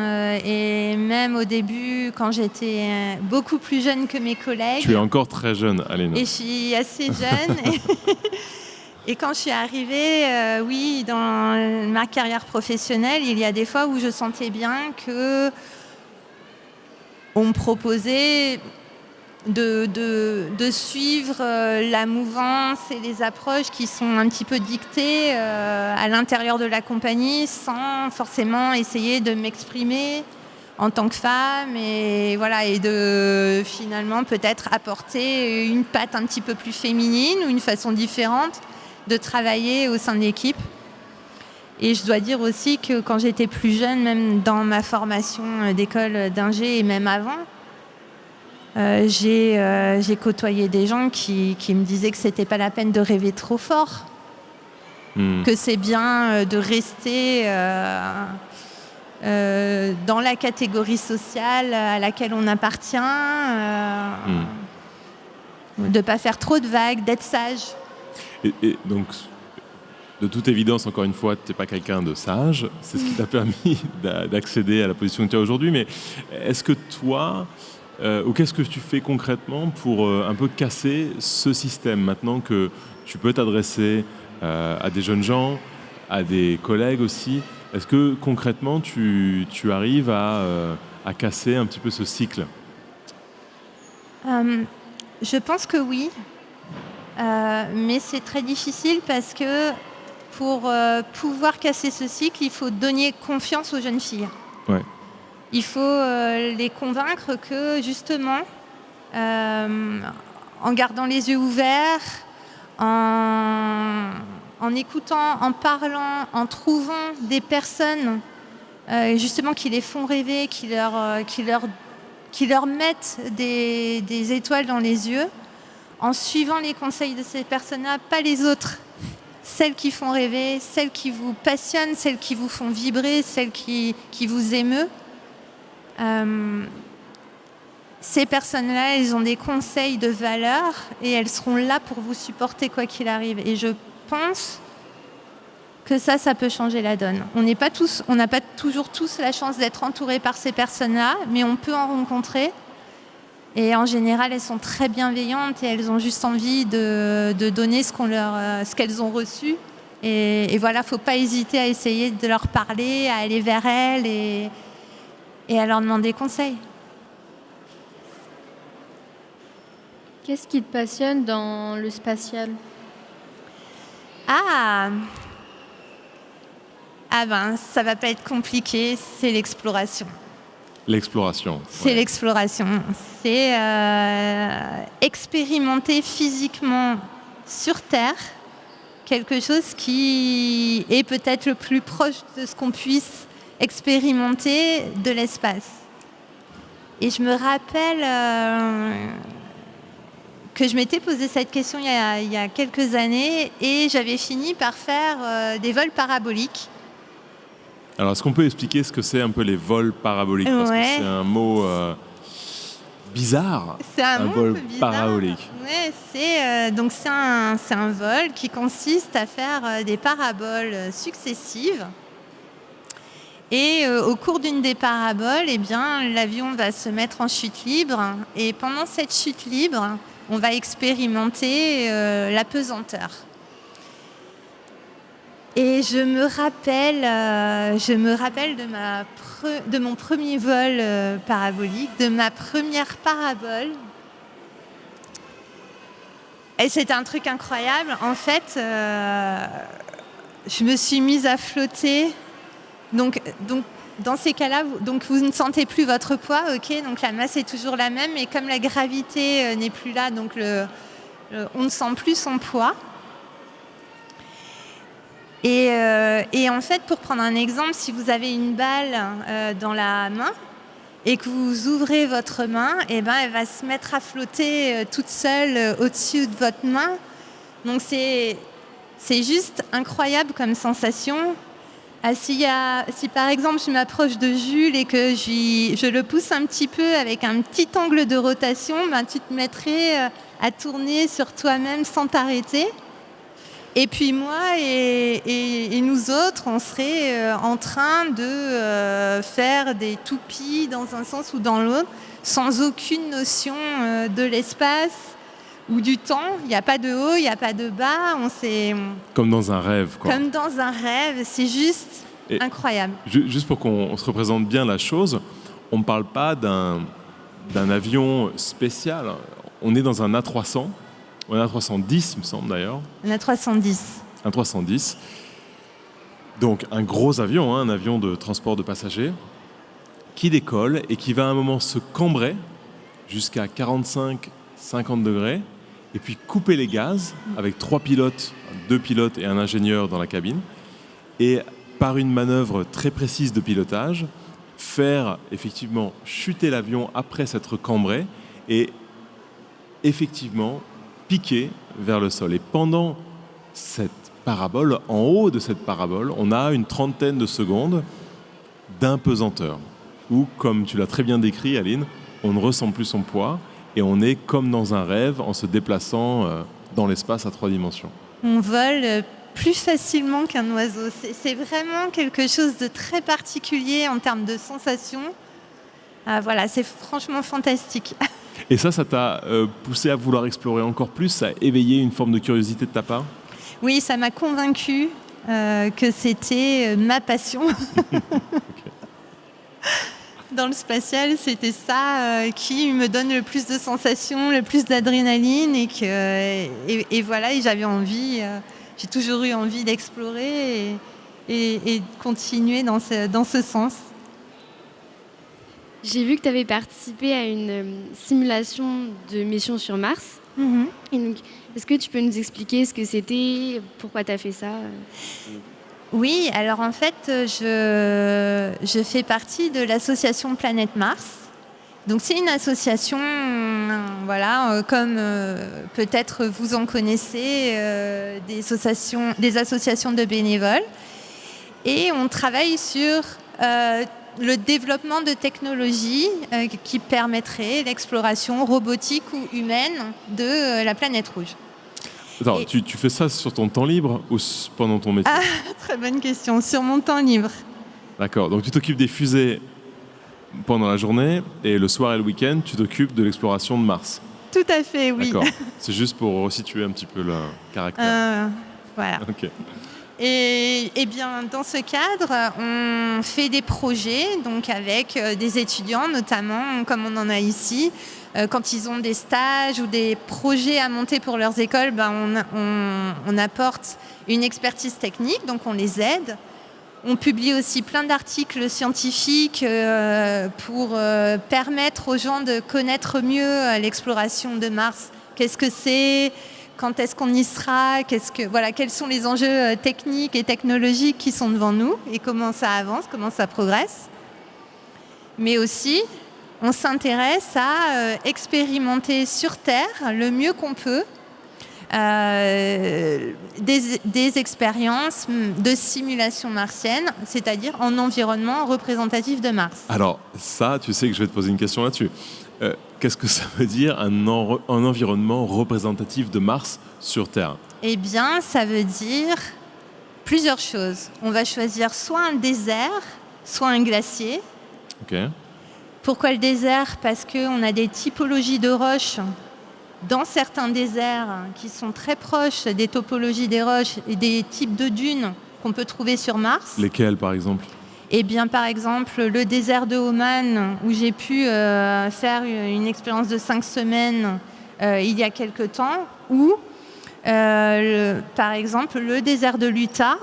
[SPEAKER 3] et même au début, quand j'étais beaucoup plus jeune que mes collègues.
[SPEAKER 2] Tu es encore très jeune, Alena.
[SPEAKER 3] Et je suis assez jeune. Et quand je suis arrivée, oui, dans ma carrière professionnelle, il y a des fois où je sentais bien que on me proposait de suivre la mouvance et les approches qui sont un petit peu dictées à l'intérieur de la compagnie sans forcément essayer de m'exprimer en tant que femme et voilà, et de finalement peut-être apporter une patte un petit peu plus féminine ou une façon différente de travailler au sein de l'équipe. Et je dois dire aussi que quand j'étais plus jeune, même dans ma formation d'école d'ingé et même avant, j'ai côtoyé des gens qui me disaient que c'était pas la peine de rêver trop fort, que c'est bien de rester dans la catégorie sociale à laquelle on appartient, de pas faire trop de vagues, d'être sage.
[SPEAKER 2] Et donc, de toute évidence, encore une fois, tu n'es pas quelqu'un de sage. C'est ce qui t'a permis d'accéder à la position que tu as aujourd'hui. Mais est-ce que toi, ou qu'est-ce que tu fais concrètement pour un peu casser ce système maintenant que tu peux t'adresser à des jeunes gens, à des collègues aussi? Est-ce que concrètement, tu arrives à casser un petit peu ce cycle?
[SPEAKER 3] Je pense que oui. Mais c'est très difficile parce que pour pouvoir casser ce cycle, il faut donner confiance aux jeunes filles.
[SPEAKER 2] Ouais.
[SPEAKER 3] Il faut les convaincre que justement, en gardant les yeux ouverts, en écoutant, en parlant, en trouvant des personnes justement qui les font rêver, qui leur mettent des étoiles dans les yeux, en suivant les conseils de ces personnes-là, pas les autres. Celles qui font rêver, celles qui vous passionnent, celles qui vous font vibrer, celles qui vous émeut. Ces personnes-là, elles ont des conseils de valeur et elles seront là pour vous supporter quoi qu'il arrive. Et je pense que ça peut changer la donne. On n'a pas toujours tous la chance d'être entourés par ces personnes-là, mais on peut en rencontrer. Et en général, elles sont très bienveillantes et elles ont juste envie de donner ce qu'elles ont reçu. Et voilà, faut pas hésiter à essayer de leur parler, à aller vers elles et à leur demander conseil.
[SPEAKER 6] Qu'est-ce qui te passionne dans le spatial?
[SPEAKER 3] Ah ben, ça va pas être compliqué, c'est l'exploration.
[SPEAKER 2] L'exploration.
[SPEAKER 3] C'est l'exploration. C'est expérimenter physiquement sur Terre quelque chose qui est peut-être le plus proche de ce qu'on puisse expérimenter de l'espace. Et je me rappelle que je m'étais posé cette question il y a quelques années et j'avais fini par faire des vols paraboliques.
[SPEAKER 2] Alors, est-ce qu'on peut expliquer ce que c'est un peu les vols paraboliques? Parce que c'est un mot bizarre.
[SPEAKER 3] C'est un mot
[SPEAKER 2] vol
[SPEAKER 3] un peu bizarre.
[SPEAKER 2] parabolique.
[SPEAKER 3] Ouais, c'est un vol qui consiste à faire des paraboles successives. Et au cours d'une des paraboles, eh bien, l'avion va se mettre en chute libre. Et pendant cette chute libre, on va expérimenter la pesanteur. Et je me rappelle de mon premier vol parabolique, de ma première parabole. Et c'était un truc incroyable. En fait, je me suis mise à flotter. Donc dans ces cas-là, vous ne sentez plus votre poids, ok. Donc la masse est toujours la même, mais comme la gravité n'est plus là, donc on ne sent plus son poids. Et en fait, pour prendre un exemple, si vous avez une balle dans la main et que vous ouvrez votre main, et ben, elle va se mettre à flotter toute seule au-dessus de votre main. Donc c'est juste incroyable comme sensation. Si par exemple je m'approche de Jules et que je le pousse un petit peu avec un petit angle de rotation, ben, tu te mettrais à tourner sur toi-même sans t'arrêter. Et puis moi et nous autres, on serait en train de faire des toupies dans un sens ou dans l'autre, sans aucune notion de l'espace ou du temps. Il n'y a pas de haut, il n'y a pas de bas.
[SPEAKER 2] Comme dans un rêve, quoi.
[SPEAKER 3] Comme dans un rêve, c'est juste incroyable.
[SPEAKER 2] Juste pour qu'on se représente bien la chose, on ne parle pas d'un avion spécial. On est dans un A300. Un A310, il me semble d'ailleurs.
[SPEAKER 3] Un A310.
[SPEAKER 2] Un 310. Donc un gros avion, un avion de transport de passagers, qui décolle et qui va à un moment se cambrer jusqu'à 45-50 degrés, et puis couper les gaz avec 3 pilotes, 2 pilotes et un ingénieur dans la cabine, et par une manœuvre très précise de pilotage, faire effectivement chuter l'avion après s'être cambré et effectivement piquer vers le sol. Et pendant cette parabole, en haut de cette parabole, on a une trentaine de secondes d'impesanteur, où, comme tu l'as très bien décrit, Aline, on ne ressent plus son poids et on est comme dans un rêve en se déplaçant dans l'espace à 3 dimensions.
[SPEAKER 3] On vole plus facilement qu'un oiseau. C'est vraiment quelque chose de très particulier en termes de sensations. Voilà, c'est franchement fantastique.
[SPEAKER 2] Et ça t'a poussé à vouloir explorer encore plus, ça a éveillé une forme de curiosité de ta part?
[SPEAKER 3] Oui, ça m'a convaincue que c'était ma passion. Okay. Dans le spatial, c'était ça qui me donne le plus de sensations, le plus d'adrénaline et voilà, et j'avais envie, j'ai toujours eu envie d'explorer et de continuer dans ce sens.
[SPEAKER 5] J'ai vu que tu avais participé à une simulation de mission sur Mars.
[SPEAKER 3] Mm-hmm.
[SPEAKER 5] Et donc, est-ce que tu peux nous expliquer ce que c'était, pourquoi tu as fait ça?
[SPEAKER 3] Oui, alors en fait, je fais partie de l'association Planète Mars. Donc c'est une association, voilà, comme peut-être vous en connaissez, des associations de bénévoles. Et on travaille sur le développement de technologies qui permettraient l'exploration robotique ou humaine de la planète rouge.
[SPEAKER 2] Attends, tu fais ça sur ton temps libre ou pendant ton métier?
[SPEAKER 3] Très bonne question, sur mon temps libre.
[SPEAKER 2] D'accord, donc tu t'occupes des fusées pendant la journée et le soir et le week-end, tu t'occupes de l'exploration de Mars.
[SPEAKER 3] Tout à fait, oui.
[SPEAKER 2] D'accord, c'est juste pour resituer un petit peu le caractère.
[SPEAKER 3] Voilà.
[SPEAKER 2] Okay.
[SPEAKER 3] Et bien, dans ce cadre, on fait des projets donc avec des étudiants, notamment, comme on en a ici. Quand ils ont des stages ou des projets à monter pour leurs écoles, on apporte une expertise technique, donc on les aide. On publie aussi plein d'articles scientifiques pour permettre aux gens de connaître mieux l'exploration de Mars. Qu'est-ce que c'est ? Quand est-ce qu'on y sera? Quels sont les enjeux techniques et technologiques qui sont devant nous et comment ça avance, comment ça progresse. Mais aussi, on s'intéresse à expérimenter sur Terre le mieux qu'on peut des expériences de simulation martienne, c'est-à-dire en environnement représentatif de Mars.
[SPEAKER 2] Alors ça, tu sais que je vais te poser une question là-dessus. Qu'est-ce que ça veut dire un environnement représentatif de Mars sur Terre?
[SPEAKER 3] Eh bien, ça veut dire plusieurs choses. On va choisir soit un désert, soit un glacier.
[SPEAKER 2] Okay.
[SPEAKER 3] Pourquoi le désert? Parce qu'on a des typologies de roches dans certains déserts qui sont très proches des topologies des roches et des types de dunes qu'on peut trouver sur Mars.
[SPEAKER 2] Lesquelles, par exemple?
[SPEAKER 3] Eh bien, par exemple, le désert de Oman, où j'ai pu faire une expérience de 5 semaines il y a quelque temps, ou par exemple le désert de l'Utah,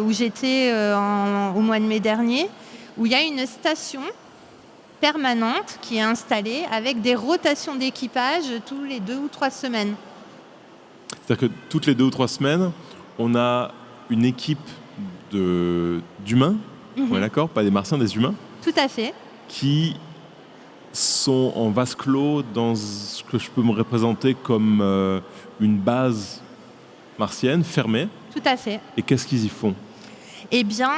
[SPEAKER 3] où j'étais au mois de mai dernier, où il y a une station permanente qui est installée avec des rotations d'équipage tous les 2 ou 3 semaines.
[SPEAKER 2] C'est-à-dire que toutes les 2 ou 3 semaines, on a une équipe d'humains, on est d'accord? Pas des martiens, des humains?
[SPEAKER 3] Tout à fait.
[SPEAKER 2] qui sont en vase clos dans ce que je peux me représenter comme une base martienne fermée.
[SPEAKER 3] Tout à fait.
[SPEAKER 2] Et qu'est-ce qu'ils y font?
[SPEAKER 3] Eh bien,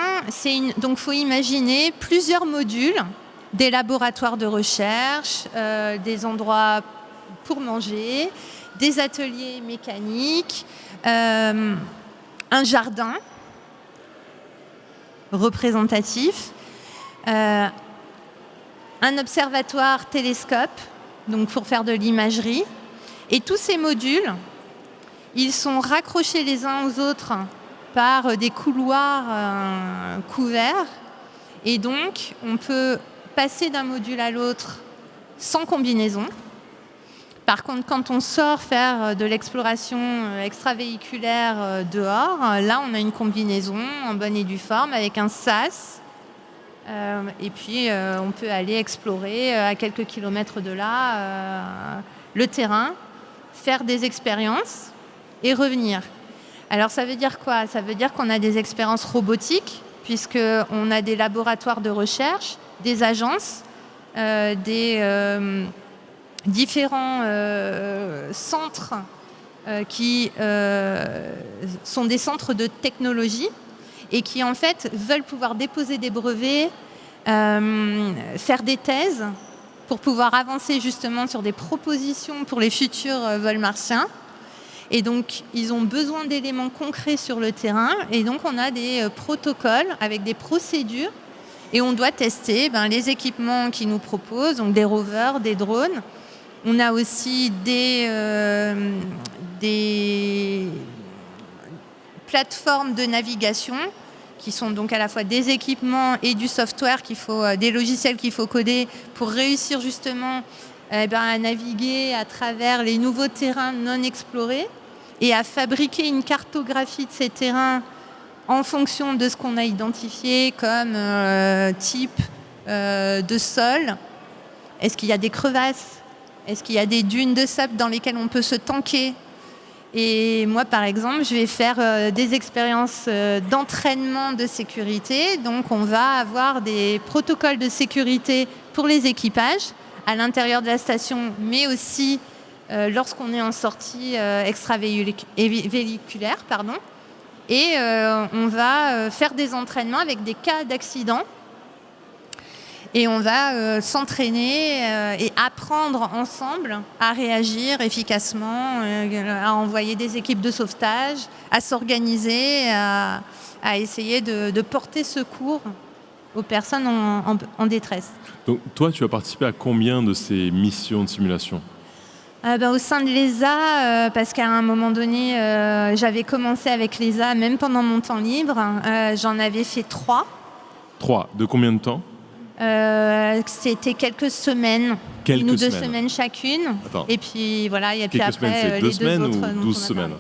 [SPEAKER 3] donc faut imaginer plusieurs modules, des laboratoires de recherche, des endroits pour manger, des ateliers mécaniques, un jardin représentatif, un observatoire télescope, donc pour faire de l'imagerie. Et tous ces modules, ils sont raccrochés les uns aux autres par des couloirs couverts. Et donc, on peut passer d'un module à l'autre sans combinaison. Par contre, quand on sort faire de l'exploration extravéhiculaire dehors, là, on a une combinaison en bonne et due forme avec un sas. Et puis, on peut aller explorer à quelques kilomètres de là le terrain, faire des expériences et revenir. Alors, ça veut dire quoi? Ça veut dire qu'on a des expériences robotiques, puisqu'on a des laboratoires de recherche, des agences, des différents centres qui sont des centres de technologie et qui en fait veulent pouvoir déposer des brevets, faire des thèses pour pouvoir avancer justement sur des propositions pour les futurs vols martiens. Et donc, ils ont besoin d'éléments concrets sur le terrain. Et donc, on a des protocoles avec des procédures. Et on doit tester les équipements qu'ils nous proposent, donc des rovers, des drones. On a aussi des plateformes de navigation qui sont donc à la fois des équipements et du software des logiciels qu'il faut coder pour réussir justement à naviguer à travers les nouveaux terrains non explorés et à fabriquer une cartographie de ces terrains en fonction de ce qu'on a identifié comme type de sol. Est-ce qu'il y a des crevasses? Est-ce qu'il y a des dunes de sable dans lesquelles on peut se tanker? Et moi, par exemple, je vais faire des expériences d'entraînement de sécurité. Donc, on va avoir des protocoles de sécurité pour les équipages à l'intérieur de la station, mais aussi lorsqu'on est en sortie extravéhiculaire. Et on va faire des entraînements avec des cas d'accident. Et on va s'entraîner et apprendre ensemble à réagir efficacement, à envoyer des équipes de sauvetage, à s'organiser, à essayer de porter secours aux personnes en détresse.
[SPEAKER 2] Donc toi, tu as participé à combien de ces missions de simulation?
[SPEAKER 3] Au sein de l'ESA, parce qu'à un moment donné, j'avais commencé avec l'ESA, même pendant mon temps libre, j'en avais fait 3.
[SPEAKER 2] 3? De combien de temps?
[SPEAKER 3] C'était quelques semaines, une ou deux semaines chacune.
[SPEAKER 2] Attends.
[SPEAKER 3] Et puis voilà, et puis
[SPEAKER 2] quelques
[SPEAKER 3] après
[SPEAKER 2] semaines, c'est 2 semaines
[SPEAKER 3] autres,
[SPEAKER 2] ou 12 semaines?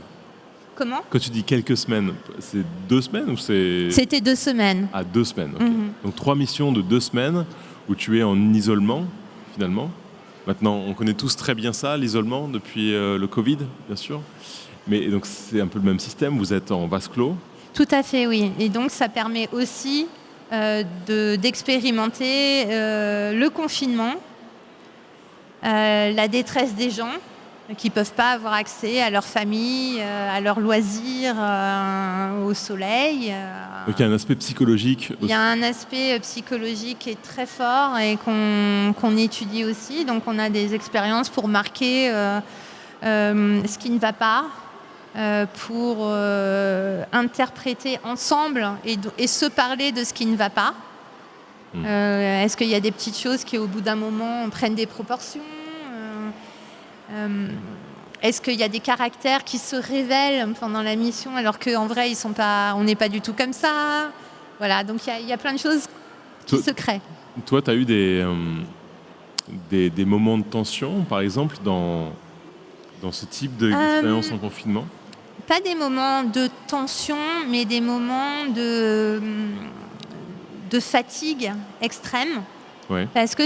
[SPEAKER 3] Comment?
[SPEAKER 2] Quand tu dis quelques semaines, c'est 2 semaines ou c'est...
[SPEAKER 3] C'était 2 semaines.
[SPEAKER 2] Ah, 2 semaines, ok. Donc 3 missions de 2 semaines où tu es en isolement, finalement. Maintenant, on connaît tous très bien ça, l'isolement, depuis le Covid, bien sûr. Mais donc c'est un peu le même système, vous êtes en vase clos?
[SPEAKER 3] Tout à fait, oui. Et donc ça permet aussi d'expérimenter le confinement, la détresse des gens qui ne peuvent pas avoir accès à leur famille, à leurs loisirs, au soleil.
[SPEAKER 2] Donc il y a un aspect psychologique aussi.
[SPEAKER 3] Il y a un aspect psychologique qui est très fort et qu'on étudie aussi. Donc on a des expériences pour marquer ce qui ne va pas, pour interpréter ensemble et se parler de ce qui ne va pas. Est-ce qu'il y a des petites choses qui, au bout d'un moment, prennent des proportions? Est-ce qu'il y a des caractères qui se révèlent pendant la mission alors qu'en vrai, on n'est pas du tout comme ça? Voilà, donc il y a plein de choses qui se créent.
[SPEAKER 2] Toi, tu as eu des moments de tension, par exemple, dans ce type d'expérience en confinement?
[SPEAKER 3] Pas des moments de tension, mais des moments de fatigue extrême.
[SPEAKER 2] Ouais.
[SPEAKER 3] Parce que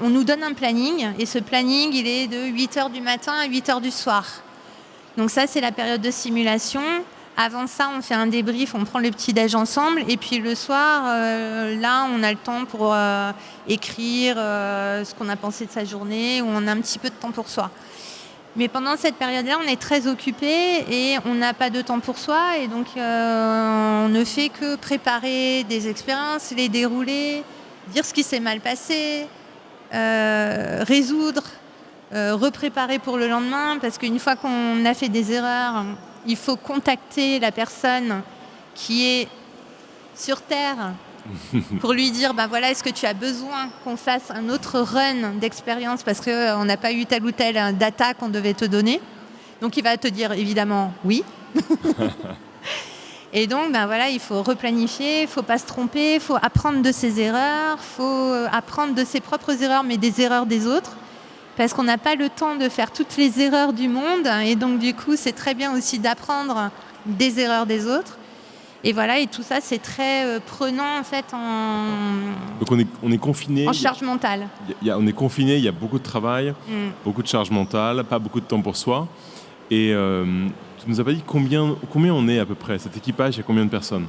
[SPEAKER 3] on nous donne un planning, et ce planning, il est de 8h du matin à 8h du soir. Donc ça, c'est la période de simulation. Avant ça, on fait un débrief, on prend le petit-déj ensemble. Et puis le soir, là, on a le temps pour écrire ce qu'on a pensé de sa journée, où on a un petit peu de temps pour soi. Mais pendant cette période-là, on est très occupé et on n'a pas de temps pour soi. Et donc, on ne fait que préparer des expériences, les dérouler, dire ce qui s'est mal passé, résoudre, repréparer pour le lendemain. Parce qu'une fois qu'on a fait des erreurs, il faut contacter la personne qui est sur Terre pour lui dire, voilà, est-ce que tu as besoin qu'on fasse un autre run d'expérience parce qu'on n'a pas eu telle ou telle data qu'on devait te donner. Donc il va te dire évidemment oui. Et donc voilà, il faut replanifier, il ne faut pas se tromper, il faut apprendre de ses erreurs, il faut apprendre de ses propres erreurs, mais des erreurs des autres. Parce qu'on n'a pas le temps de faire toutes les erreurs du monde. Et donc, du coup, c'est très bien aussi d'apprendre des erreurs des autres. Et voilà, et tout ça, c'est très prenant, en fait,
[SPEAKER 2] Donc, on est confiné.
[SPEAKER 3] En charge mentale.
[SPEAKER 2] On est confiné, il y a beaucoup de travail, beaucoup de charge mentale, pas beaucoup de temps pour soi. Et tu nous as pas dit combien on est à peu près, cet équipage, il y a combien de personnes?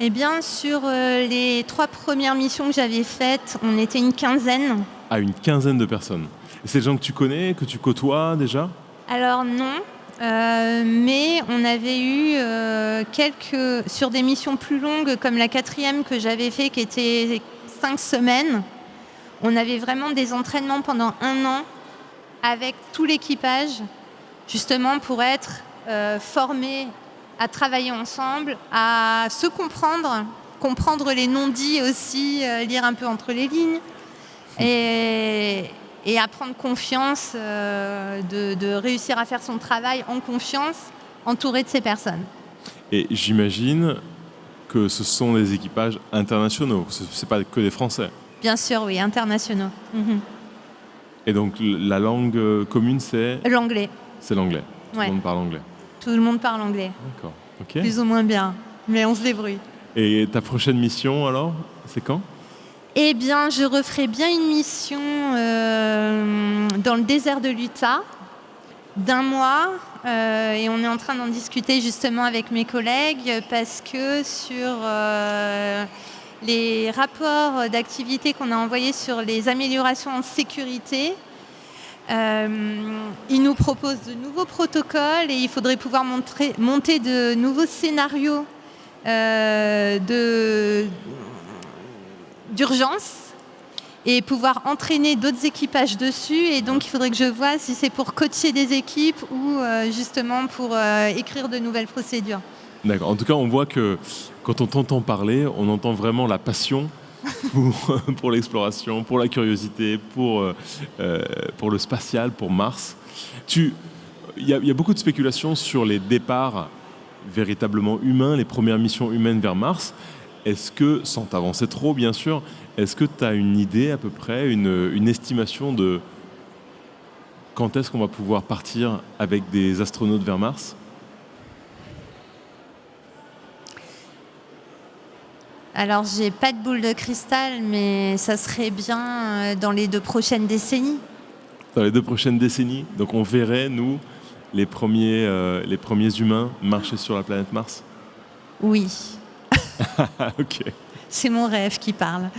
[SPEAKER 3] Eh bien, sur les 3 premières missions que j'avais faites, on était une quinzaine.
[SPEAKER 2] Ah, une quinzaine de personnes. Et c'est des gens que tu connais, que tu côtoies déjà?
[SPEAKER 3] Alors non, mais on avait eu sur des missions plus longues, comme la 4e que j'avais fait, qui était 5 semaines. On avait vraiment des entraînements pendant 1 an avec tout l'équipage, justement pour être formés à travailler ensemble, à se comprendre les non-dits aussi, lire un peu entre les lignes. Et à prendre confiance, de réussir à faire son travail en confiance, entouré de ces personnes.
[SPEAKER 2] Et j'imagine que ce sont des équipages internationaux, ce n'est pas que des Français.
[SPEAKER 3] Bien sûr, oui, internationaux.
[SPEAKER 2] Et donc la langue commune, c'est?
[SPEAKER 3] L'anglais.
[SPEAKER 2] C'est l'anglais. Tout
[SPEAKER 3] Ouais.
[SPEAKER 2] le monde parle anglais.
[SPEAKER 3] Tout le monde parle anglais.
[SPEAKER 2] D'accord. Ok.
[SPEAKER 3] Plus ou moins bien, mais on se débrouille.
[SPEAKER 2] Et ta prochaine mission alors, c'est quand?
[SPEAKER 3] Eh bien, je referai bien une mission dans le désert de l'Utah d'1 mois. Et on est en train d'en discuter justement avec mes collègues parce que sur les rapports d'activité qu'on a envoyés sur les améliorations en sécurité, ils nous proposent de nouveaux protocoles et il faudrait pouvoir monter de nouveaux scénarios d'urgence et pouvoir entraîner d'autres équipages dessus. Et donc, il faudrait que je vois si c'est pour coacher des équipes ou justement pour écrire de nouvelles procédures.
[SPEAKER 2] D'accord. En tout cas, on voit que quand on t'entend parler, on entend vraiment la passion pour l'exploration, pour la curiosité, pour le spatial, pour Mars. Il y a beaucoup de spéculations sur les départs véritablement humains, les premières missions humaines vers Mars. Est-ce que, sans t'avancer trop bien sûr, est-ce que tu as une idée à peu près, une estimation de quand est-ce qu'on va pouvoir partir avec des astronautes vers Mars?
[SPEAKER 3] Alors, j'ai pas de boule de cristal, mais ça serait bien dans les 2 prochaines décennies.
[SPEAKER 2] Dans les 2 prochaines décennies. Donc on verrait, nous, les premiers humains marcher sur la planète Mars?
[SPEAKER 3] Oui.
[SPEAKER 2] Ok.
[SPEAKER 3] C'est mon rêve qui parle.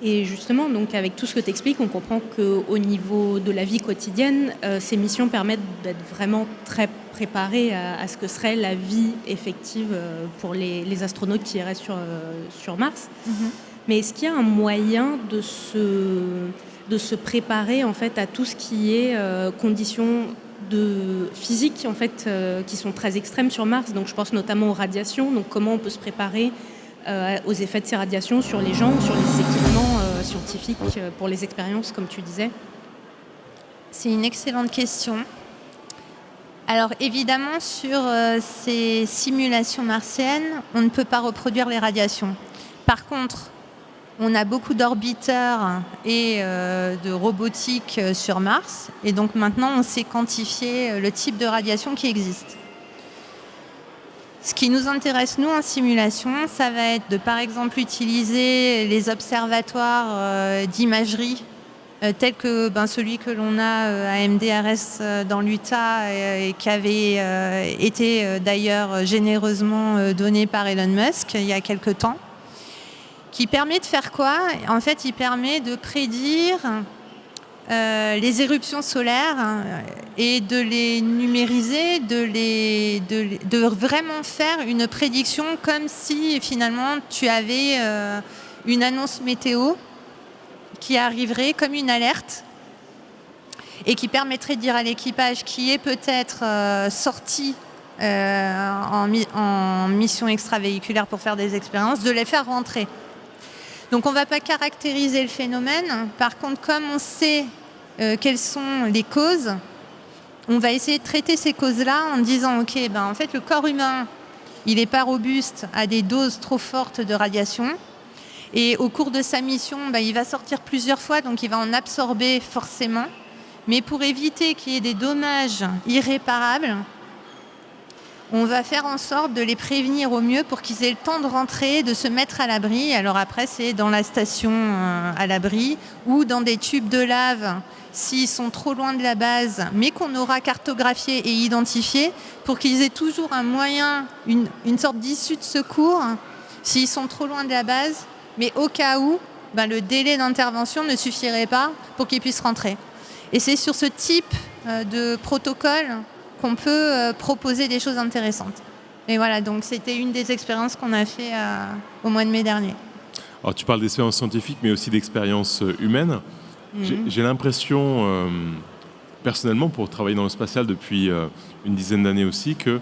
[SPEAKER 4] Et justement, donc, avec tout ce que tu expliques, on comprend qu'au niveau de la vie quotidienne, ces missions permettent d'être vraiment très préparés à ce que serait la vie effective pour les astronautes qui iraient sur Mars. Mais est-ce qu'il y a un moyen de se préparer en fait, à tout ce qui est conditions de physique en fait, qui sont très extrêmes sur Mars? Donc, je pense notamment aux radiations. Donc, comment on peut se préparer aux effets de ces radiations sur les gens, sur les équipements scientifiques, pour les expériences, comme tu disais?
[SPEAKER 3] C'est une excellente question. Alors évidemment, sur ces simulations martiennes, on ne peut pas reproduire les radiations. Par contre, on a beaucoup d'orbiteurs et de robotique sur Mars. Et donc maintenant, on sait quantifier le type de radiation qui existe. Ce qui nous intéresse, nous, en simulation, ça va être de, par exemple, utiliser les observatoires d'imagerie tel que celui que l'on a à MDRS dans l'Utah et qui avait été d'ailleurs généreusement donné par Elon Musk il y a quelque temps, qui permet de faire quoi? En fait, il permet de prédire les éruptions solaires et de les numériser, de vraiment faire une prédiction comme si finalement tu avais une annonce météo qui arriverait comme une alerte et qui permettrait de dire à l'équipage qui est peut-être sorti en mission extravéhiculaire pour faire des expériences, de les faire rentrer. Donc on ne va pas caractériser le phénomène. Par contre, comme on sait quelles sont les causes, on va essayer de traiter ces causes-là en disant ok, en fait le corps humain, il n'est pas robuste à des doses trop fortes de radiation. Et au cours de sa mission, il va sortir plusieurs fois, donc il va en absorber forcément. Mais pour éviter qu'il y ait des dommages irréparables, on va faire en sorte de les prévenir au mieux pour qu'ils aient le temps de rentrer, de se mettre à l'abri. Alors après, c'est dans la station à l'abri ou dans des tubes de lave s'ils sont trop loin de la base, mais qu'on aura cartographié et identifié pour qu'ils aient toujours un moyen, une sorte d'issue de secours s'ils sont trop loin de la base. Mais au cas où, le délai d'intervention ne suffirait pas pour qu'ils puissent rentrer. Et c'est sur ce type de protocole qu'on peut proposer des choses intéressantes. Et voilà, donc c'était une des expériences qu'on a fait au mois de mai dernier.
[SPEAKER 2] Alors tu parles d'expériences scientifiques, mais aussi d'expériences humaines. J'ai l'impression, personnellement, pour travailler dans le spatial depuis une dizaine d'années aussi, que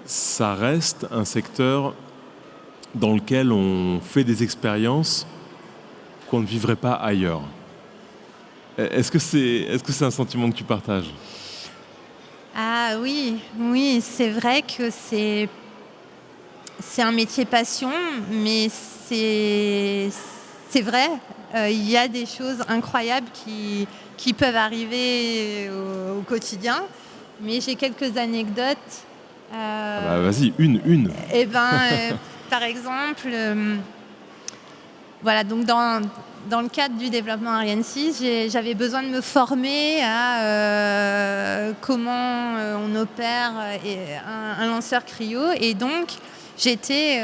[SPEAKER 2] ça reste un secteur dans lequel on fait des expériences qu'on ne vivrait pas ailleurs. Est-ce que c'est un sentiment que tu partages?
[SPEAKER 3] Ah oui, c'est vrai que c'est un métier passion, mais c'est vrai. Il y a des choses incroyables qui peuvent arriver au quotidien, mais j'ai quelques anecdotes.
[SPEAKER 2] Vas-y, une.
[SPEAKER 3] Par exemple, voilà, donc dans le cadre du développement Ariane 6, j'avais besoin de me former à comment on opère un lanceur cryo. Et donc, j'étais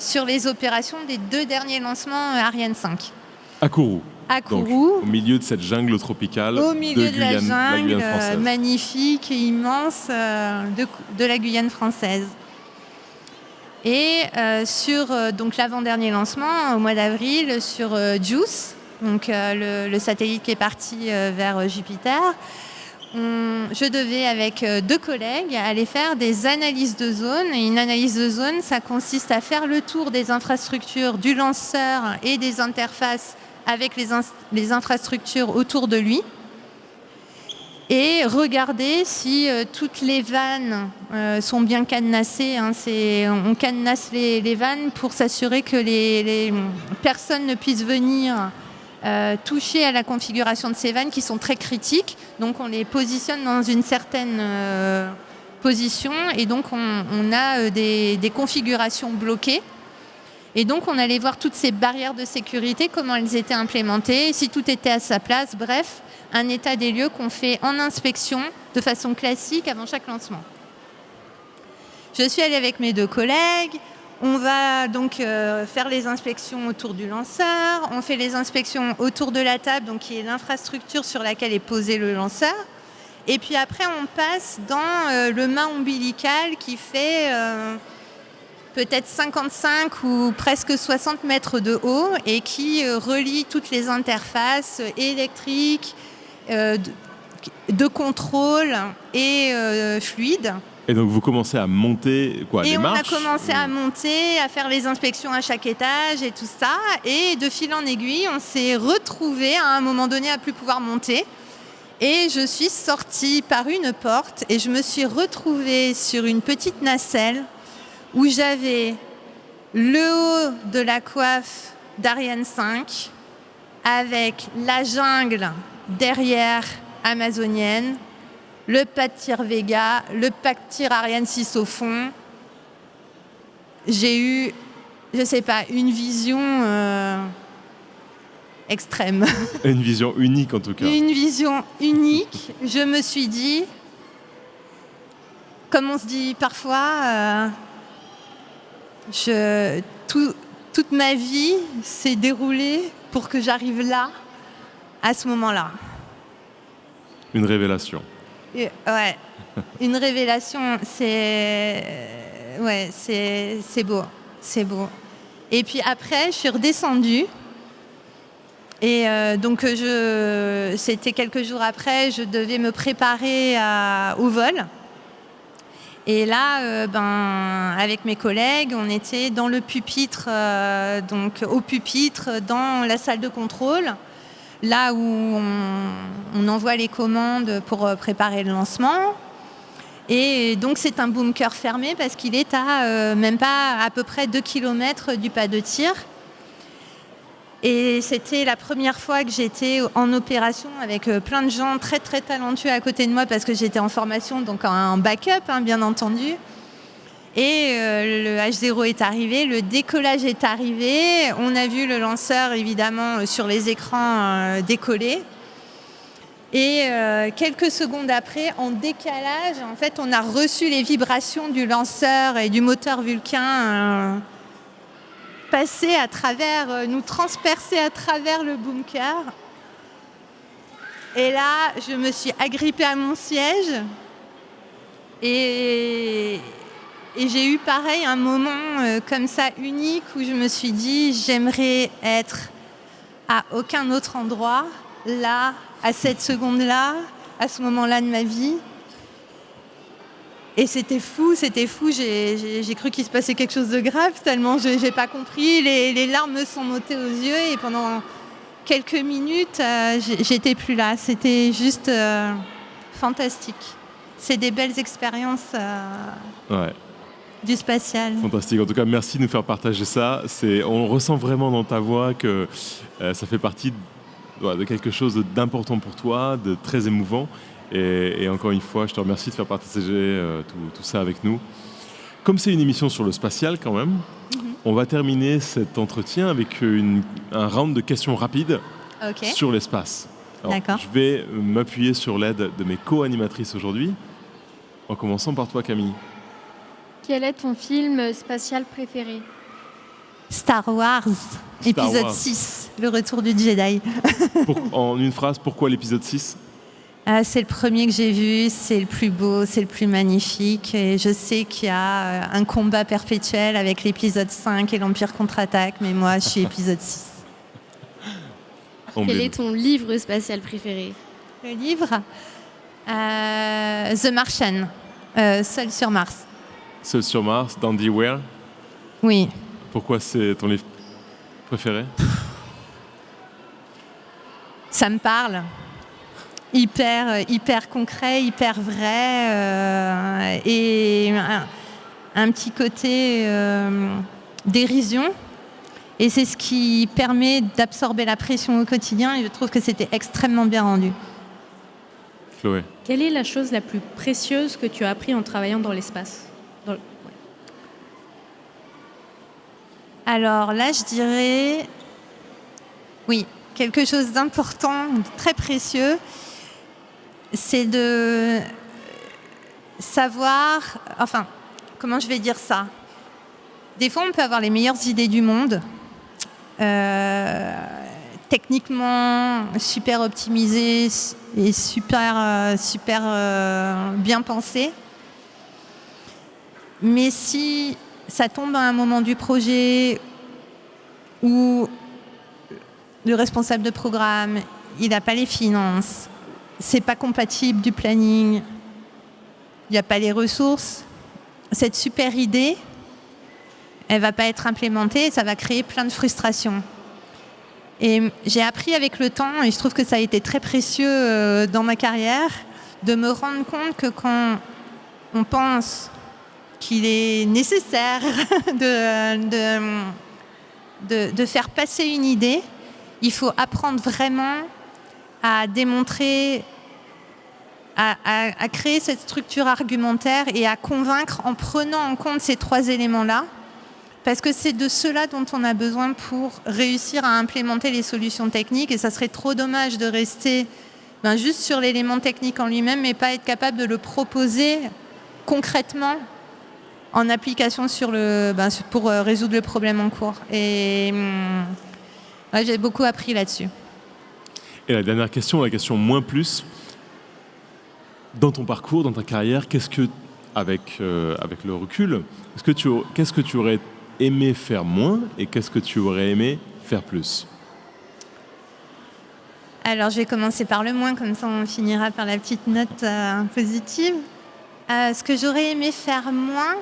[SPEAKER 3] sur les opérations des 2 derniers lancements Ariane 5.
[SPEAKER 2] À Kourou.
[SPEAKER 3] Donc,
[SPEAKER 2] au milieu de cette jungle tropicale
[SPEAKER 3] au milieu de la jungle
[SPEAKER 2] française.
[SPEAKER 3] magnifique et immense de la Guyane française. Et sur l'avant-dernier lancement, au mois d'avril, sur JUICE, donc le satellite qui est parti vers Jupiter, je devais, avec 2 collègues, aller faire des analyses de zone. Et une analyse de zone, ça consiste à faire le tour des infrastructures du lanceur et des interfaces avec les infrastructures autour de lui. Et regarder si toutes les vannes sont bien cadenassées. On cadenasse les vannes pour s'assurer que les personnes ne puissent venir toucher à la configuration de ces vannes qui sont très critiques. Donc on les positionne dans une certaine position et donc on a des configurations bloquées. Et donc on allait voir toutes ces barrières de sécurité, comment elles étaient implémentées, si tout était à sa place, bref. Un état des lieux qu'on fait en inspection de façon classique avant chaque lancement. Je suis allée avec mes 2 collègues. On va donc faire les inspections autour du lanceur. On fait les inspections autour de la table, donc qui est l'infrastructure sur laquelle est posé le lanceur. Et puis après, on passe dans le mât ombilical qui fait peut-être 55 ou presque 60 mètres de haut et qui relie toutes les interfaces électriques, de contrôle et fluide.
[SPEAKER 2] Et donc vous commencez à monter les marches.
[SPEAKER 3] On a commencé à monter, à faire les inspections à chaque étage et tout ça. Et de fil en aiguille, on s'est retrouvés à un moment donné à plus pouvoir monter. Et je suis sortie par une porte et je me suis retrouvée sur une petite nacelle où j'avais le haut de la coiffe d'Ariane 5 avec la jungle derrière amazonienne, le pas de tir Vega, le pas de tir Ariane 6 au fond. J'ai eu, je sais pas, une vision extrême.
[SPEAKER 2] Une vision unique en tout cas.
[SPEAKER 3] Une vision unique. Je me suis dit, comme on se dit parfois, toute ma vie s'est déroulée pour que j'arrive là, à ce moment-là.
[SPEAKER 2] Une révélation.
[SPEAKER 3] Ouais, une révélation, c'est beau, c'est beau. Et puis après, je suis redescendue. Et donc, c'était quelques jours après, je devais me préparer au vol. Et là, avec mes collègues, on était dans le pupitre, donc au pupitre, dans la salle de contrôle, là où on envoie les commandes pour préparer le lancement. Et donc, c'est un bunker fermé parce qu'il est même pas à peu près 2 km du pas de tir. Et c'était la première fois que j'étais en opération avec plein de gens très très talentueux à côté de moi parce que j'étais en formation, donc en backup, bien entendu. Et le H0 est arrivé, le décollage est arrivé. On a vu le lanceur évidemment sur les écrans décoller. Et quelques secondes après, en décalage, en fait, on a reçu les vibrations du lanceur et du moteur Vulcain passer à travers, nous transpercer à travers le bunker. Et là, je me suis agrippée à mon siège et j'ai eu pareil un moment comme ça unique où je me suis dit j'aimerais être à aucun autre endroit, là, à cette seconde-là, à ce moment-là de ma vie. Et c'était fou, j'ai cru qu'il se passait quelque chose de grave, tellement je n'ai pas compris. Les larmes me sont montées aux yeux et pendant quelques minutes, j'étais plus là. C'était juste fantastique. C'est des belles expériences du spatial.
[SPEAKER 2] Fantastique. En tout cas, merci de nous faire partager ça. On ressent vraiment dans ta voix que ça fait partie de quelque chose d'important pour toi, de très émouvant. Et encore une fois, je te remercie de faire partager tout ça avec nous. Comme c'est une émission sur le spatial quand même, on va terminer cet entretien avec un round de questions rapides sur l'espace.
[SPEAKER 3] D'accord.
[SPEAKER 2] Je vais m'appuyer sur l'aide de mes co-animatrices aujourd'hui, en commençant par toi Camille.
[SPEAKER 6] Quel est ton film spatial préféré?
[SPEAKER 3] Star Wars, épisode 6, le retour du Jedi.
[SPEAKER 2] En une phrase, pourquoi l'épisode 6 ?
[SPEAKER 3] C'est le premier que j'ai vu, c'est le plus beau, c'est le plus magnifique. Et je sais qu'il y a un combat perpétuel avec l'épisode 5 et l'Empire contre-attaque, mais moi, je suis épisode 6.
[SPEAKER 5] Quel est ton livre spatial préféré?
[SPEAKER 3] Le livre The Martian, Seul sur Mars.
[SPEAKER 2] Seul sur Mars, d'Andy Weir.
[SPEAKER 3] Oui.
[SPEAKER 2] Pourquoi c'est ton livre préféré?
[SPEAKER 3] Ça me parle. Hyper concret, hyper vrai, et un petit côté dérision. Et c'est ce qui permet d'absorber la pression au quotidien, et je trouve que c'était extrêmement bien rendu.
[SPEAKER 2] Chloé.
[SPEAKER 4] Quelle est la chose la plus précieuse que tu as appris en travaillant dans l'espace?
[SPEAKER 3] Alors là, je dirais, oui, quelque chose d'important, de très précieux, c'est de savoir, enfin, comment je vais dire ça? Des fois, on peut avoir les meilleures idées du monde, techniquement super optimisées et super bien pensées. Mais si ça tombe à un moment du projet où le responsable de programme, il n'a pas les finances, c'est pas compatible du planning, il n'y a pas les ressources, cette super idée, elle va pas être implémentée et ça va créer plein de frustrations. Et j'ai appris avec le temps, et je trouve que ça a été très précieux dans ma carrière, de me rendre compte que quand on pense qu'il est nécessaire de faire passer une idée, il faut apprendre vraiment à démontrer, à créer cette structure argumentaire et à convaincre en prenant en compte ces 3 éléments-là. parce que c'est de cela dont on a besoin pour réussir à implémenter les solutions techniques, et ça serait trop dommage de rester juste sur l'élément technique en lui-même, mais pas être capable de le proposer concrètement en application pour résoudre le problème en cours. Et j'ai beaucoup appris là-dessus.
[SPEAKER 2] Et la dernière question, la question moins plus. Dans ton parcours, dans ta carrière, qu'est-ce que, avec le recul, qu'est-ce que tu aurais aimé faire moins et qu'est-ce que tu aurais aimé faire plus?
[SPEAKER 3] Alors, je vais commencer par le moins, comme ça on finira par la petite note positive. Ce que j'aurais aimé faire moins...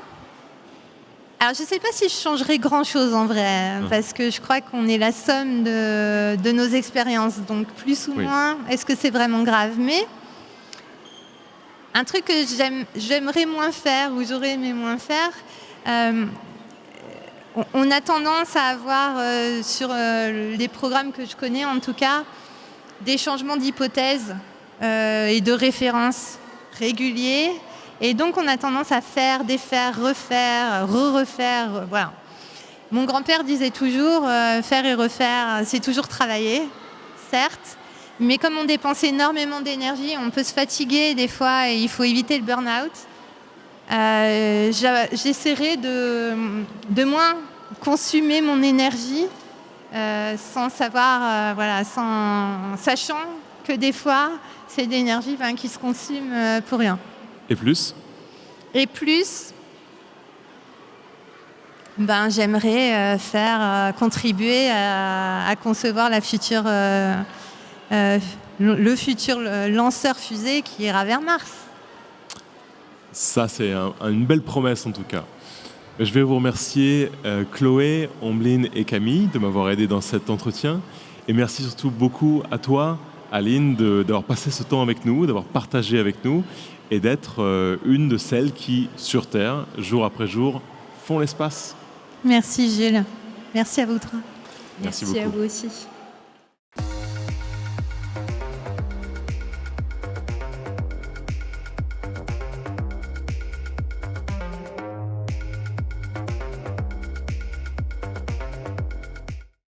[SPEAKER 3] Alors, je ne sais pas si je changerais grand-chose en vrai, parce que je crois qu'on est la somme de nos expériences. Donc, plus ou moins, est-ce que c'est vraiment grave? Mais un truc que j'aimerais moins faire, ou j'aurais aimé moins faire, on a tendance à avoir, sur les programmes que je connais en tout cas, des changements d'hypothèse et de références réguliers. Et donc, on a tendance à faire, défaire, refaire, refaire. Voilà. Mon grand-père disait toujours, faire et refaire, c'est toujours travailler, certes. Mais comme on dépense énormément d'énergie, on peut se fatiguer des fois et il faut éviter le burn-out. J'essaierai de moins consommer mon énergie sans savoir, sachant que des fois, c'est de l'énergie qui se consume pour rien.
[SPEAKER 2] Et plus?
[SPEAKER 3] Et plus, j'aimerais contribuer à concevoir le futur lanceur fusée qui ira vers Mars.
[SPEAKER 2] Ça, c'est une belle promesse en tout cas. Je vais vous remercier Chloé, Ombline et Camille de m'avoir aidé dans cet entretien. Et merci surtout beaucoup à toi, Aline, d'avoir passé ce temps avec nous, d'avoir partagé avec nous et d'être une de celles qui, sur Terre, jour après jour, font l'espace.
[SPEAKER 3] Merci Gilles. Merci à vous trois.
[SPEAKER 2] Merci beaucoup.
[SPEAKER 4] À vous aussi.